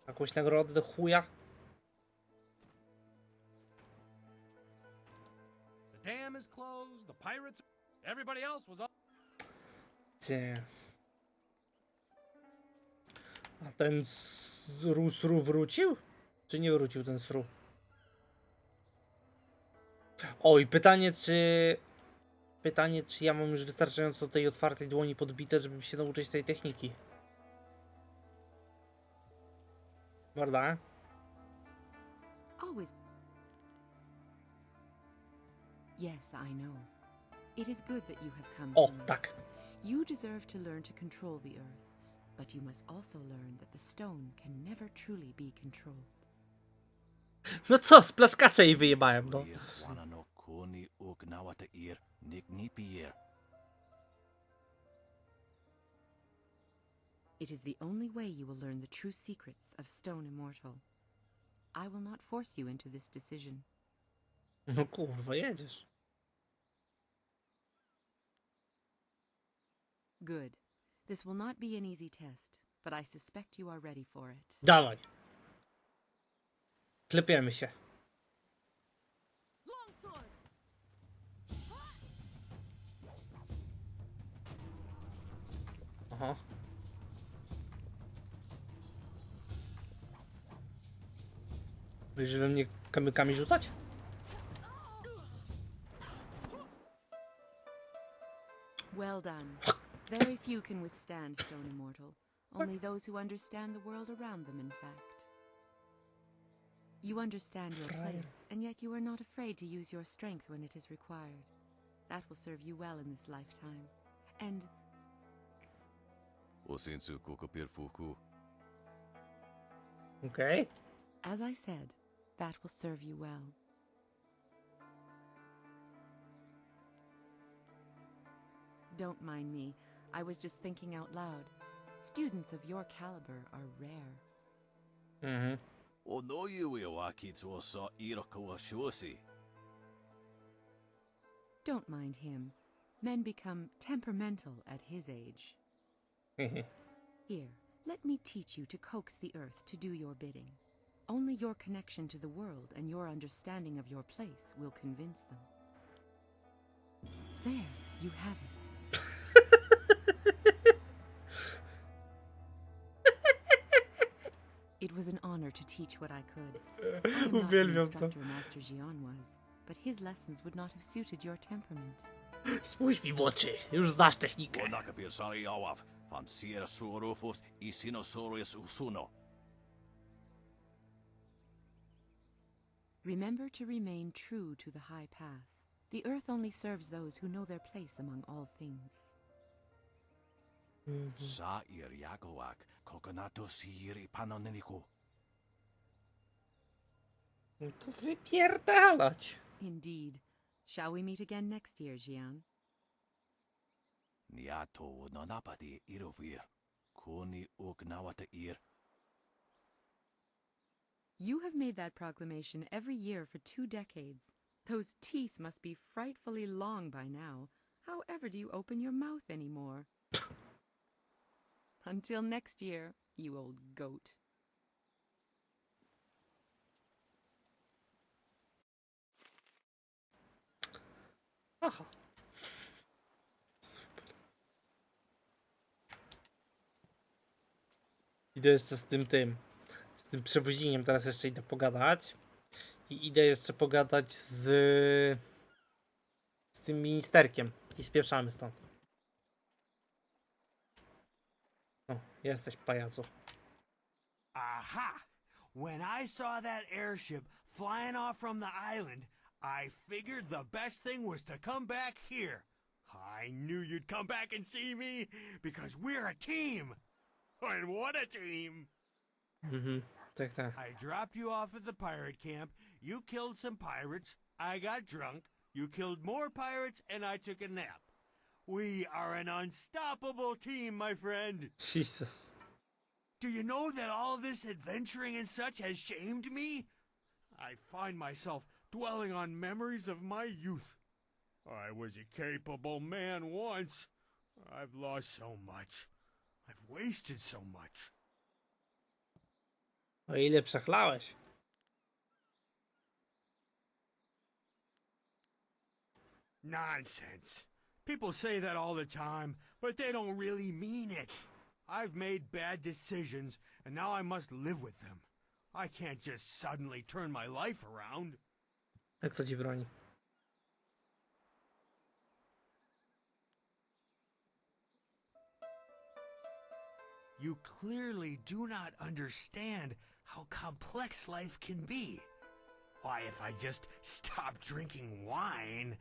Jakąś nagrodę do chuja? The dam is closed, the pirates... Everybody else was... Ty. A ten sru wrócił? Czy nie wrócił ten sru? Oj, pytanie czy ja mam już wystarczająco tej otwartej dłoni podbite, żeby się nauczyć tej techniki. Prawda? Always. Yes, I know. It is good that you have come O, to me. tak. You deserve to learn to control the earth. But you must also learn that the stone can never truly be controlled. No co, z plaskacza jej wyjebałem, no. It is the only way you will learn the true secrets of Stone Immortal. I will not force you into this decision. No kurwa, jedziesz. Good. This will not be an easy test, but I suspect you are ready for it. Dawaj. Klepiemy się. Aha. Będziesz we mnie kamykami rzucać? Well done. Very few can withstand Stone Immortal. Only those who understand the world around them, in fact. You understand your place, and yet you are not afraid to use your strength when it is required. That will serve you well in this lifetime. And... Okay. As I said, that will serve you well. Don't mind me. I was just thinking out loud. Students of your caliber are rare. Mm-hmm. Don't mind him. Men become temperamental at his age. Here, let me teach you to coax the earth to do your bidding. Only your connection to the world and your understanding of your place will convince them. There, you have it. It was an honor to teach what I could. I am not the instructor Master Jian was, but his lessons would not have suited your temperament. Spójrz mi w oczy, już znasz technikę. Remember to remain true to the high path. The earth only serves those who know their place among all things. To wypierdalać. Indeed. Shall we meet again next year, Jian? You have made that proclamation every year for 2 decades. Those teeth must be frightfully long by now. How ever do you open your mouth anymore? Until next year, you old goat. Aha. Super. Idę jeszcze z tym przewoziniem, teraz jeszcze idę pogadać. I idę jeszcze pogadać z tym ministerkiem. I spieprzamy stąd. O, jesteś pajacu. Aha! When I saw that airship flying off from the island, I figured the best thing was to come back here. I knew you'd come back and see me, because we're a team. And what a team! Tak, tak. I dropped you off at the pirate camp, you killed some pirates, I got drunk, you killed more pirates, and I took a nap. We are an unstoppable team, my friend. Jesus. Do you know that all this adventuring and such has shamed me? I find myself dwelling on memories of my youth. I was a capable man once. I've lost so much. I've wasted so much. O ile przechlałeś? Nonsense. People say that all the time, but they don't really mean it. I've made bad decisions, and now I must live with them. I can't just suddenly turn my life around. Jak to ci broni? You clearly do not understand how complex life can be. Why, if I just stopped drinking wine,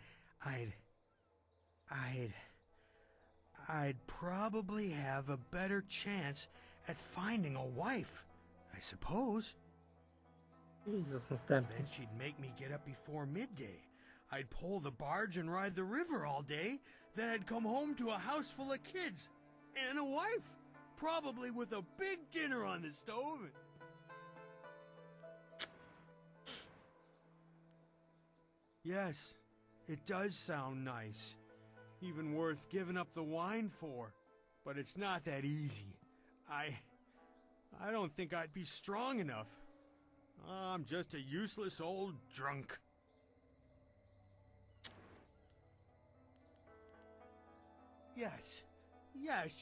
I'd probably have a better chance at finding a wife, I suppose. Jezus, następny. Then she'd make me get up before midday. I'd pull the barge and ride the river all day. Then I'd come home to a house full of kids and a wife, probably with a big dinner on the stove. Yes, it does sound nice. Even worth giving up the wine for. But it's not that easy. I don't think I'd be strong enough. I'm just a useless old drunk. Yes,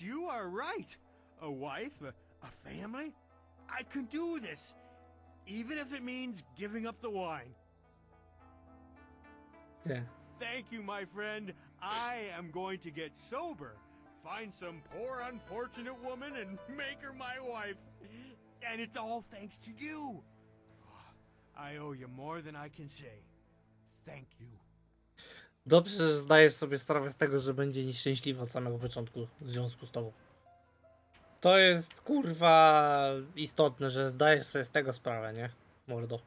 you are right. A wife, a family. I can do this, even if it means giving up the wine. Yeah. Thank you, my friend. I am going to get sober, find some poor unfortunate woman and make her my wife. And it's all thanks to you. I owe you more than I can say. Thank you. Dobrze, że zdajesz sobie sprawę z tego, że będzie nieszczęśliwa od samego początku w związku z tobą. To jest kurwa istotne, że zdajesz sobie z tego sprawę, nie? Mordo.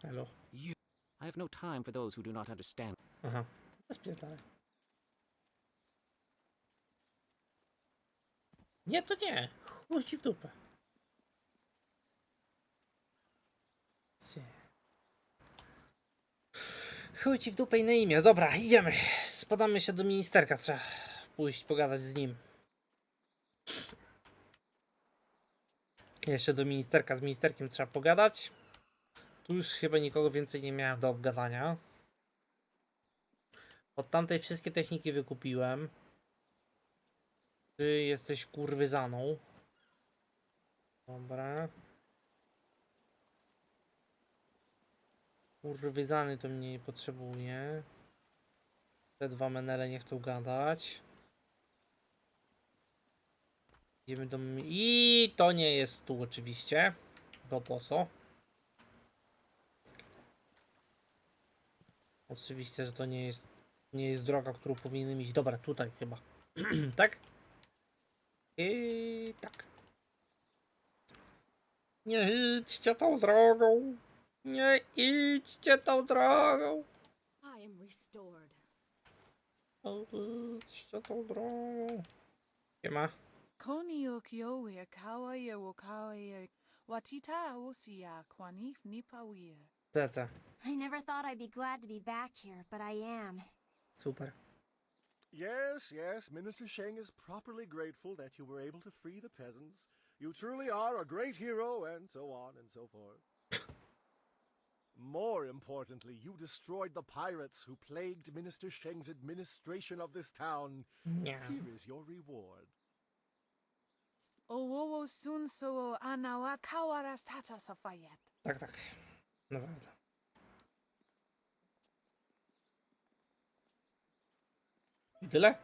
Hello. I have no time for those who do not understand. Aha. Bezpieczne. Nie, to nie. Chuj ci w dupę. Chuj ci w dupę i na imię. Dobra, idziemy. Spadamy się do ministerka. Trzeba pójść pogadać z nim. Jeszcze do ministerka. Z ministerkiem trzeba pogadać. Tu już chyba nikogo więcej nie miałem do obgadania. Od tamtej wszystkie techniki wykupiłem. Ty jesteś kurwyzaną. Dobra. Kurwyzany to mnie nie potrzebuje. Te dwa menele nie chcą gadać. Idziemy do... I to nie jest tu oczywiście. Bo po co? Oczywiście, że to nie jest droga, którą powinienem iść. Dobra, tutaj chyba. Tak? I tak. Nie idźcie tą drogą. Nie idźcie tą drogą. I am restored. Idźcie tą drogą. Nie ma. Koni okiowe kawaye wokawaye watita osia kwanif nipawir. Cece. I never thought I'd be glad to be back here, but I am. Super. Yes, Minister Sheng is properly grateful that you were able to free the peasants. You truly are a great hero, and so on and so forth. More importantly, you destroyed the pirates who plagued Minister Sheng's administration of this town. Yeah. Here is your reward. Owowo sun so anawa kawaras tata safayet. Tak. Dobra. I tyle?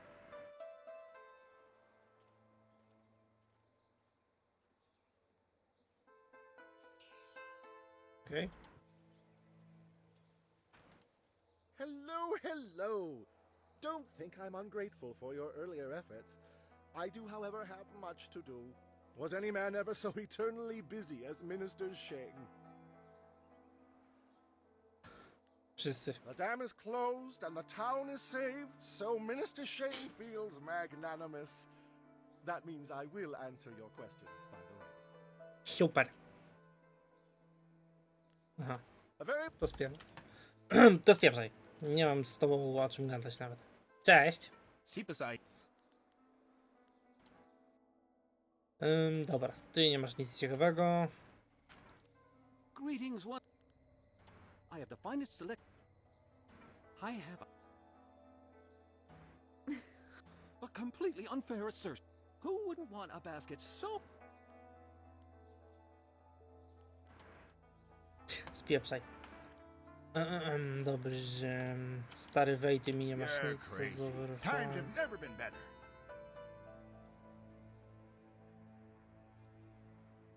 Okay. Hello. Don't think I'm ungrateful for your earlier efforts. I do, however, have much to do. Was any man ever so eternally busy as Minister Sheng? Wszyscy. The dam is closed and the town is saved, so Minister Sheng feels magnanimous. That means I will answer your questions, by the way. Super. Aha. To spieprzaj. Nie mam z tobą o czym gadać nawet. Cześć. Dobra, ty nie masz nic ciekawego. Greetings, one. I have the finest select. I have a completely unfair assertion. Who wouldn't want a basket so? Spieprzaj. Dobrze. Stary wejty mi nie masz nic do Times have never been better.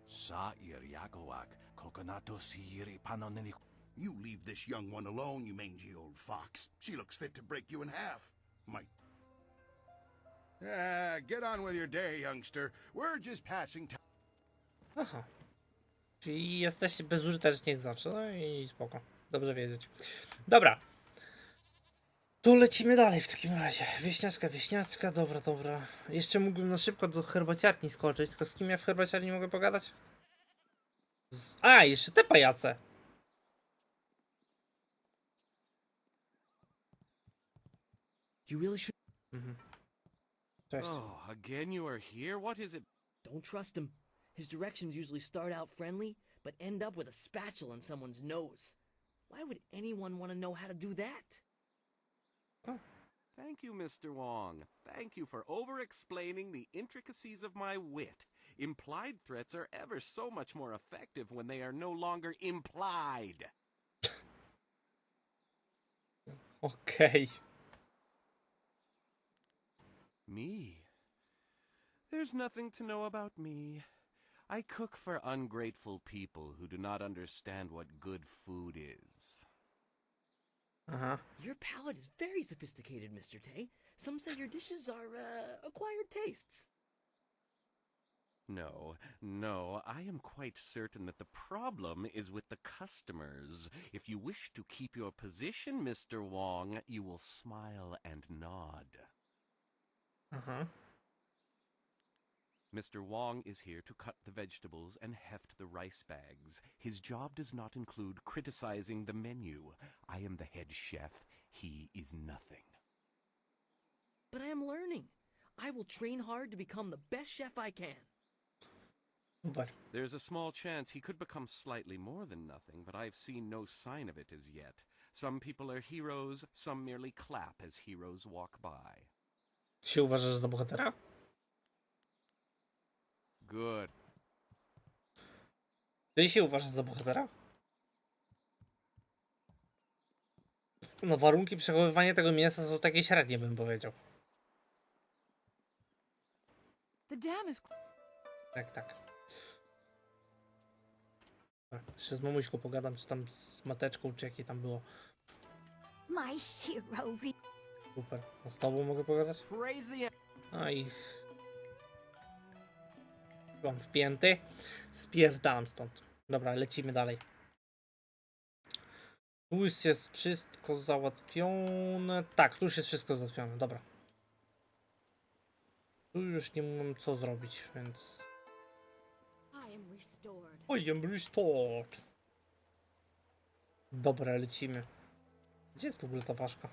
Sa iriagowak, kokonato si iri panonini. You leave this young one alone, you mangy old fox. She looks fit to break you in half. Get on with your day, youngster. We're just passing time. Aha. Czyli jesteś bezużyteczni jak zawsze, no i spoko. Dobrze wiedzieć. Dobra. To lecimy dalej w takim razie. Wieśniaczka, dobra. Jeszcze mógłbym na szybko do herbaciarni skoczyć, tylko z kim ja w herbaciarni mogę pogadać? A, jeszcze te pajace. You really should. Cześć. Oh, again you are here? What is it? Don't trust him. His directions usually start out friendly, but end up with a spatula in someone's nose. Why would anyone want to know how to do that? Oh. Thank you, Mr. Wong. Thank you for over-explaining the intricacies of my wit. Implied threats are ever so much more effective when they are no longer implied. Okay. Me? There's nothing to know about me. I cook for ungrateful people who do not understand what good food is. Your palate is very sophisticated, Mr. Tay. Some say your dishes are acquired tastes. No, I am quite certain that the problem is with the customers. If you wish to keep your position, Mr. Wong, you will smile and nod. Mr. Wong is here to cut the vegetables and heft the rice bags. His job does not include criticizing the menu. I am the head chef. He is nothing. But I am learning. I will train hard to become the best chef I can. But there's a small chance he could become slightly more than nothing, but I've seen no sign of it as yet. Some people are heroes, some merely clap as heroes walk by. Się uważasz za bohatera? Good. Ty się uważasz za bohatera? No warunki przechowywania tego mięsa są takie średnie, bym powiedział. The dam is... Tak. Jeszcze z mamuśką pogadam, czy tam z mateczką, czy jakie tam było. My hero. Super. A z tobą mogę pogadać? Praise the... A i... Mam wpięty. Spierdalam stąd. Dobra, lecimy dalej. Tu już jest wszystko załatwione. Tak, tu już jest wszystko załatwione. Dobra. Tu już nie mam co zrobić, więc... I am restored. Dobra, lecimy. Gdzie jest w ogóle ta ważka?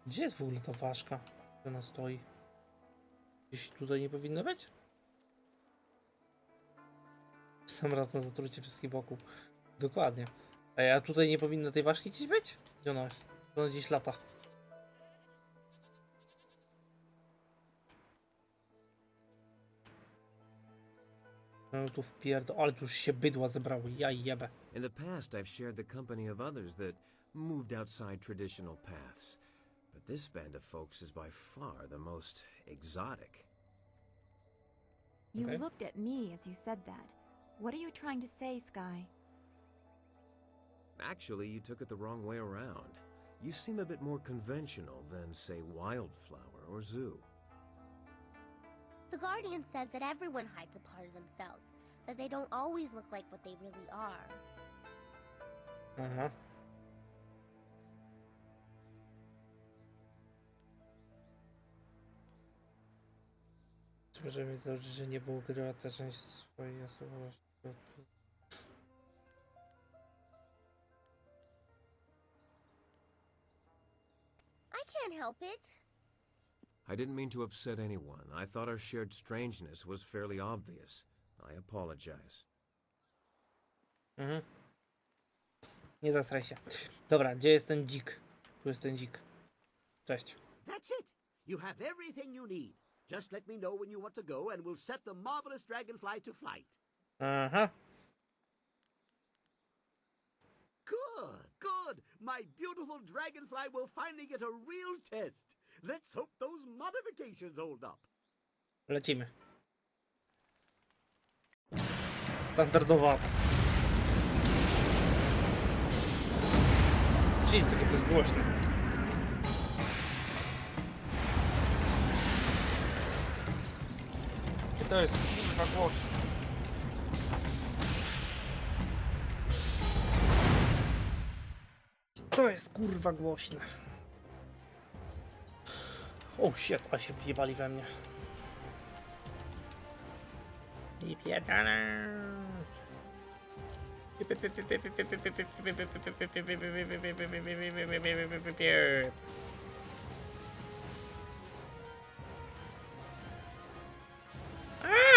Gdzie jest w ogóle ta ważka? Gdzie ona stoi? Gdzieś tutaj nie powinno być? Sam raz na zatrucie wszystkich wokół. Dokładnie. A tutaj nie powinno tej ważki gdzieś być? Gdzie ona jest? Ona gdzieś lata. No tu ale tu już się bydła zebrały, ja jebę. In the past I've shared the company of others that moved outside traditional paths. But this band of folks is by far the most exotic. You looked at me as you said that. What are you trying to say, Sky? Actually, you took it the wrong way around. You seem a bit more conventional than, say, Wildflower or Zoo. The Guardian says that everyone hides a part of themselves, that they don't always look like what they really are. Możemy założyć, że nie było grywa ta część swojej osobowości. I can't help it. I didn't mean to upset anyone. I thought our shared strangeness was fairly obvious. I apologize. Nie zastraj się. Dobra, gdzie jest ten dzik? Tu jest ten dzik. Cześć. That's it. You have everything you need. Just let me know when you want to go and we'll set the marvelous dragonfly to flight. Good. My beautiful dragonfly will finally get a real test. Let's hope those modifications hold up. Lecimy. Standardowa. Jeez, jakie to jest głośne. I to jest kurwa głośne. To jest kurwa głośne. O shit, a się wjebali we mnie. I pierdolę.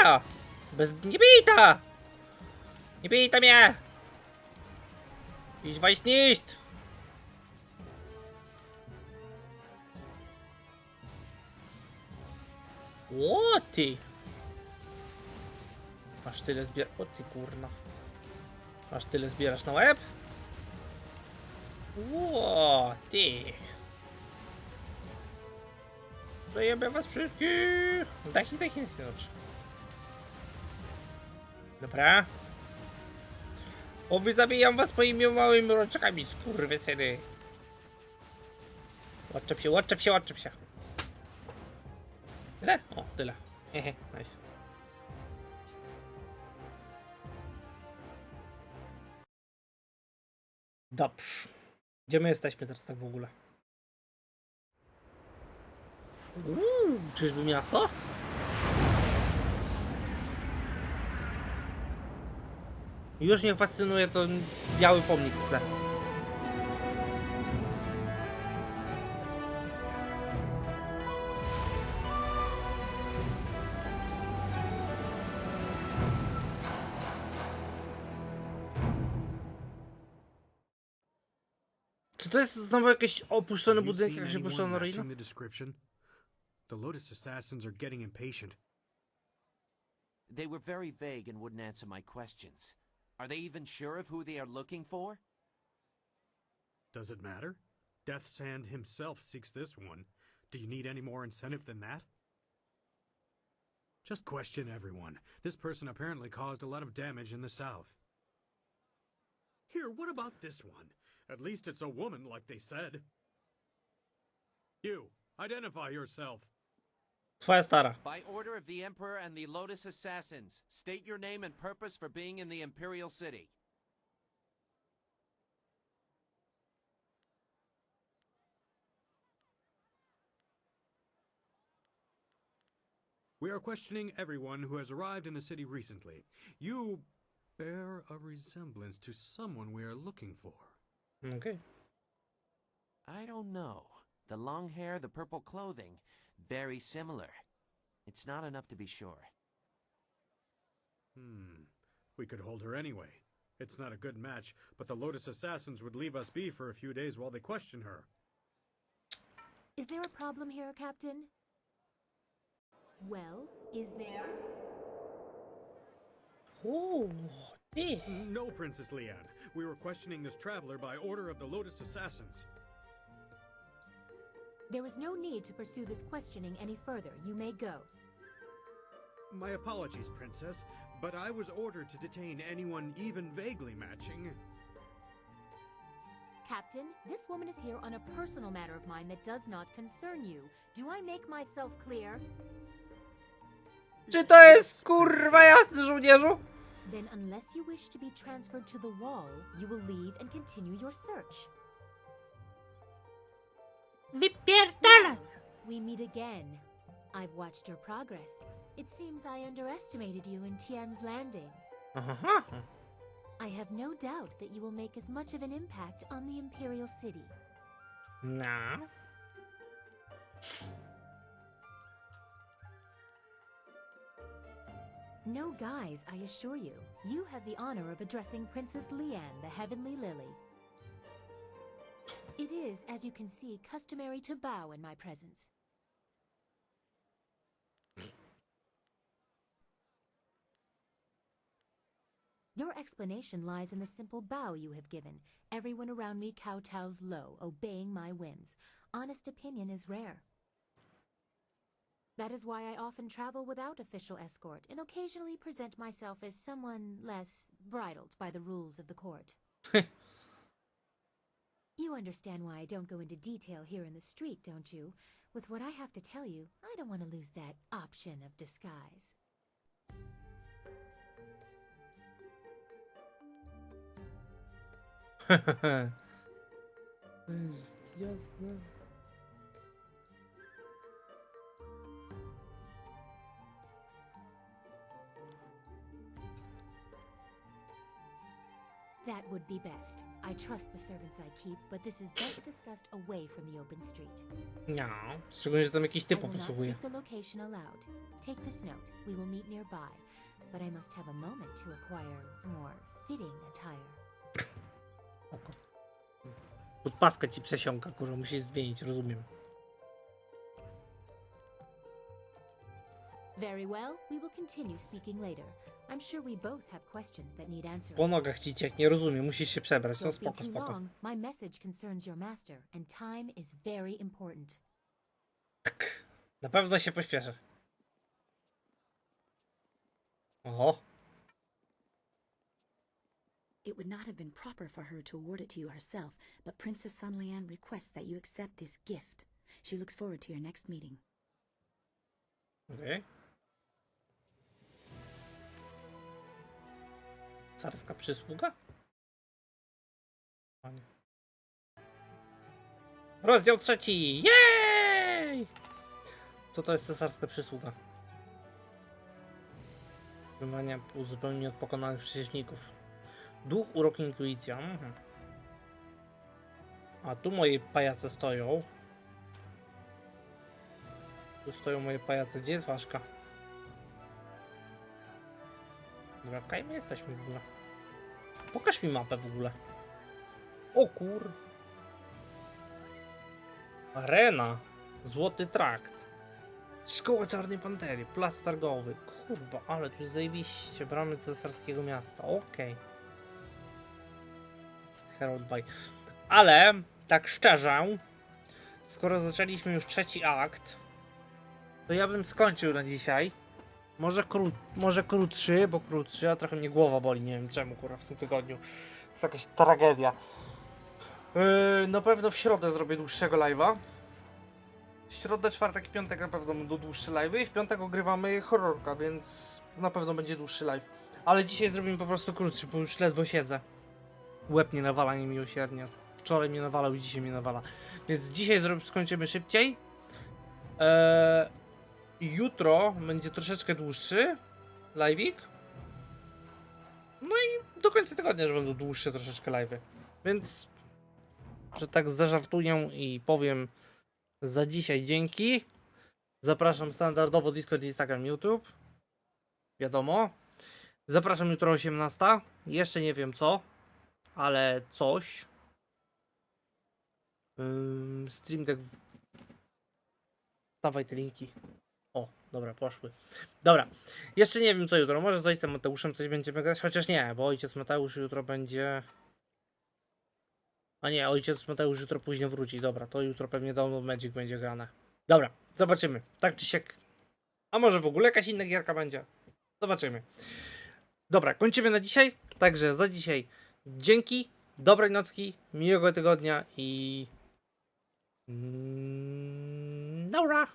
A! Nie bita! Nie bita mnie! Ich weiß nicht! O ty! Aż tyle zbierasz. O ty kurna. Aż tyle zbierasz na łeb? O ty! Zajebę was wszystkich! Zdachy, dobrze. Dobra. O, zabijam was moimi małymi roczkami, skurwysyny. Odczep się, odczep się, odczep się. Tyle? O, tyle. Hehe, nice. Dobrze. Gdzie my jesteśmy teraz tak w ogóle? Czyżby miasto? Już mnie fascynuje ten biały pomnik w tle. Czy to jest znowu jakiś opuszczony budynek, jak się opuszczono ruiny? The Lotus assassins are getting impatient. They were very vague and wouldn't answer my questions. Are they even sure of who they are looking for? Does it matter? Death's Hand himself seeks this one. Do you need any more incentive than that? Just question everyone. This person apparently caused a lot of damage in the south. Here, what about this one? At least it's a woman, like they said. You, identify yourself. Twoja stara. By order of the Emperor and the Lotus Assassins, state your name and purpose for being in the Imperial City. We are questioning everyone who has arrived in the city recently. You bear a resemblance to someone we are looking for. Okay. I don't know. The long hair, the purple clothing, very similar. It's not enough to be sure. We could hold her anyway. It's not a good match, but the Lotus Assassins would leave us be for a few days while they question her. Is there a problem here, Captain? Well, is there? Oh, yeah. No, Princess Leanne. We were questioning this traveler by order of the Lotus Assassins. There is no need to pursue this questioning any further. You may go. My apologies, Princess, but I was ordered to detain anyone even vaguely matching. Captain, this woman is here on a personal matter of mine that does not concern you. Do I make myself clear? Czy to jest kurwa jasne, żołnierzu? Then unless you wish to be transferred to the wall, you will leave and continue your search. Wypierdala! We meet again. I've watched your progress. It seems I underestimated you in Tian's Landing. I have no doubt that you will make as much of an impact on the Imperial City. No. No guise, I assure you. You have the honor of addressing Princess Leanne, the Heavenly Lily. It is, as you can see, customary to bow in my presence. Your explanation lies in the simple bow you have given. Everyone around me kowtows low, obeying my whims. Honest opinion is rare. That is why I often travel without official escort and occasionally present myself as someone less bridled by the rules of the court. You understand why I don't go into detail here in the street, don't you? With what I have to tell you, I don't want to lose that option of disguise. Jest jasne. That would be best. I trust the servants I keep, but this is best discussed away from the open street. No, szczególnie, że tam jakiś I typ will not posługuje. speak the location aloud. Take this note. We will meet nearby, but I must have a moment to acquire more fitting attire. Podpaska ci przesiąka, kurwa, musisz zmienić, rozumiem. Very well. We will continue speaking later. I'm sure we both have questions that need answering. Po nogach ci cieknie, rozumiem, musisz się przebrać, no Don't be spoko, too spoko. long. My message concerns your master, and time is very important. Na pewno się pośpieszę. Oho. It would not have been proper for her to award it to you herself, but Princess Sunlian requests that you accept this gift. She looks forward to your next meeting. Okej. Carska przysługa? Panie. Rozdział 3! Jej! Co to jest cesarska przysługa? Wymania uzupełnienie od pokonanych przeciwników. Duch, urok, intuicja. A tu moje pajace stoją. Tu stoją moje pajace. Gdzie jest ważka? Dobra, kaj my jesteśmy w ogóle? Pokaż mi mapę w ogóle. O kur... Arena. Złoty trakt. Szkoła Czarnej Pantery. Plac targowy. Kurwa, ale tu zajebiście. Bramy cesarskiego miasta. Okej. Herald by. Ale, tak szczerze, skoro zaczęliśmy już trzeci akt, to ja bym skończył na dzisiaj. Może krótszy, bo krótszy, a trochę mnie głowa boli, nie wiem czemu, kurwa, w tym tygodniu. Jest jakaś tragedia. Na pewno w środę zrobię dłuższego live'a. W środę, czwartek i piątek na pewno będą dłuższe live'y i w piątek ogrywamy horrorka, więc na pewno będzie dłuższy live. Ale dzisiaj zrobimy po prostu krótszy, bo już ledwo siedzę. Łeb nie nawala niemiłosiernie. Wczoraj mnie nawalał i dzisiaj mnie nawala. Więc dzisiaj skończymy szybciej. Jutro będzie troszeczkę dłuższy live'ik. No i do końca tygodnia, że będą dłuższe troszeczkę live'y. Więc, że tak zażartuję i powiem za dzisiaj dzięki. Zapraszam standardowo Discord, Instagram, YouTube. Wiadomo. Zapraszam jutro o 18. Jeszcze nie wiem co, ale coś. Stream Deck. Dawaj te linki. O, dobra, poszły. Dobra, jeszcze nie wiem co jutro. Może z ojcem Mateuszem coś będziemy grać, chociaż nie, bo ojciec Mateusz jutro będzie... A nie, ojciec Mateusz jutro później wróci. Dobra, to jutro pewnie Download Magic będzie grane. Dobra, zobaczymy. Tak czy siak. A może w ogóle jakaś inna gierka będzie? Zobaczymy. Dobra, kończymy na dzisiaj. Także za dzisiaj dzięki, dobrej nocki, miłego tygodnia i... Dobra.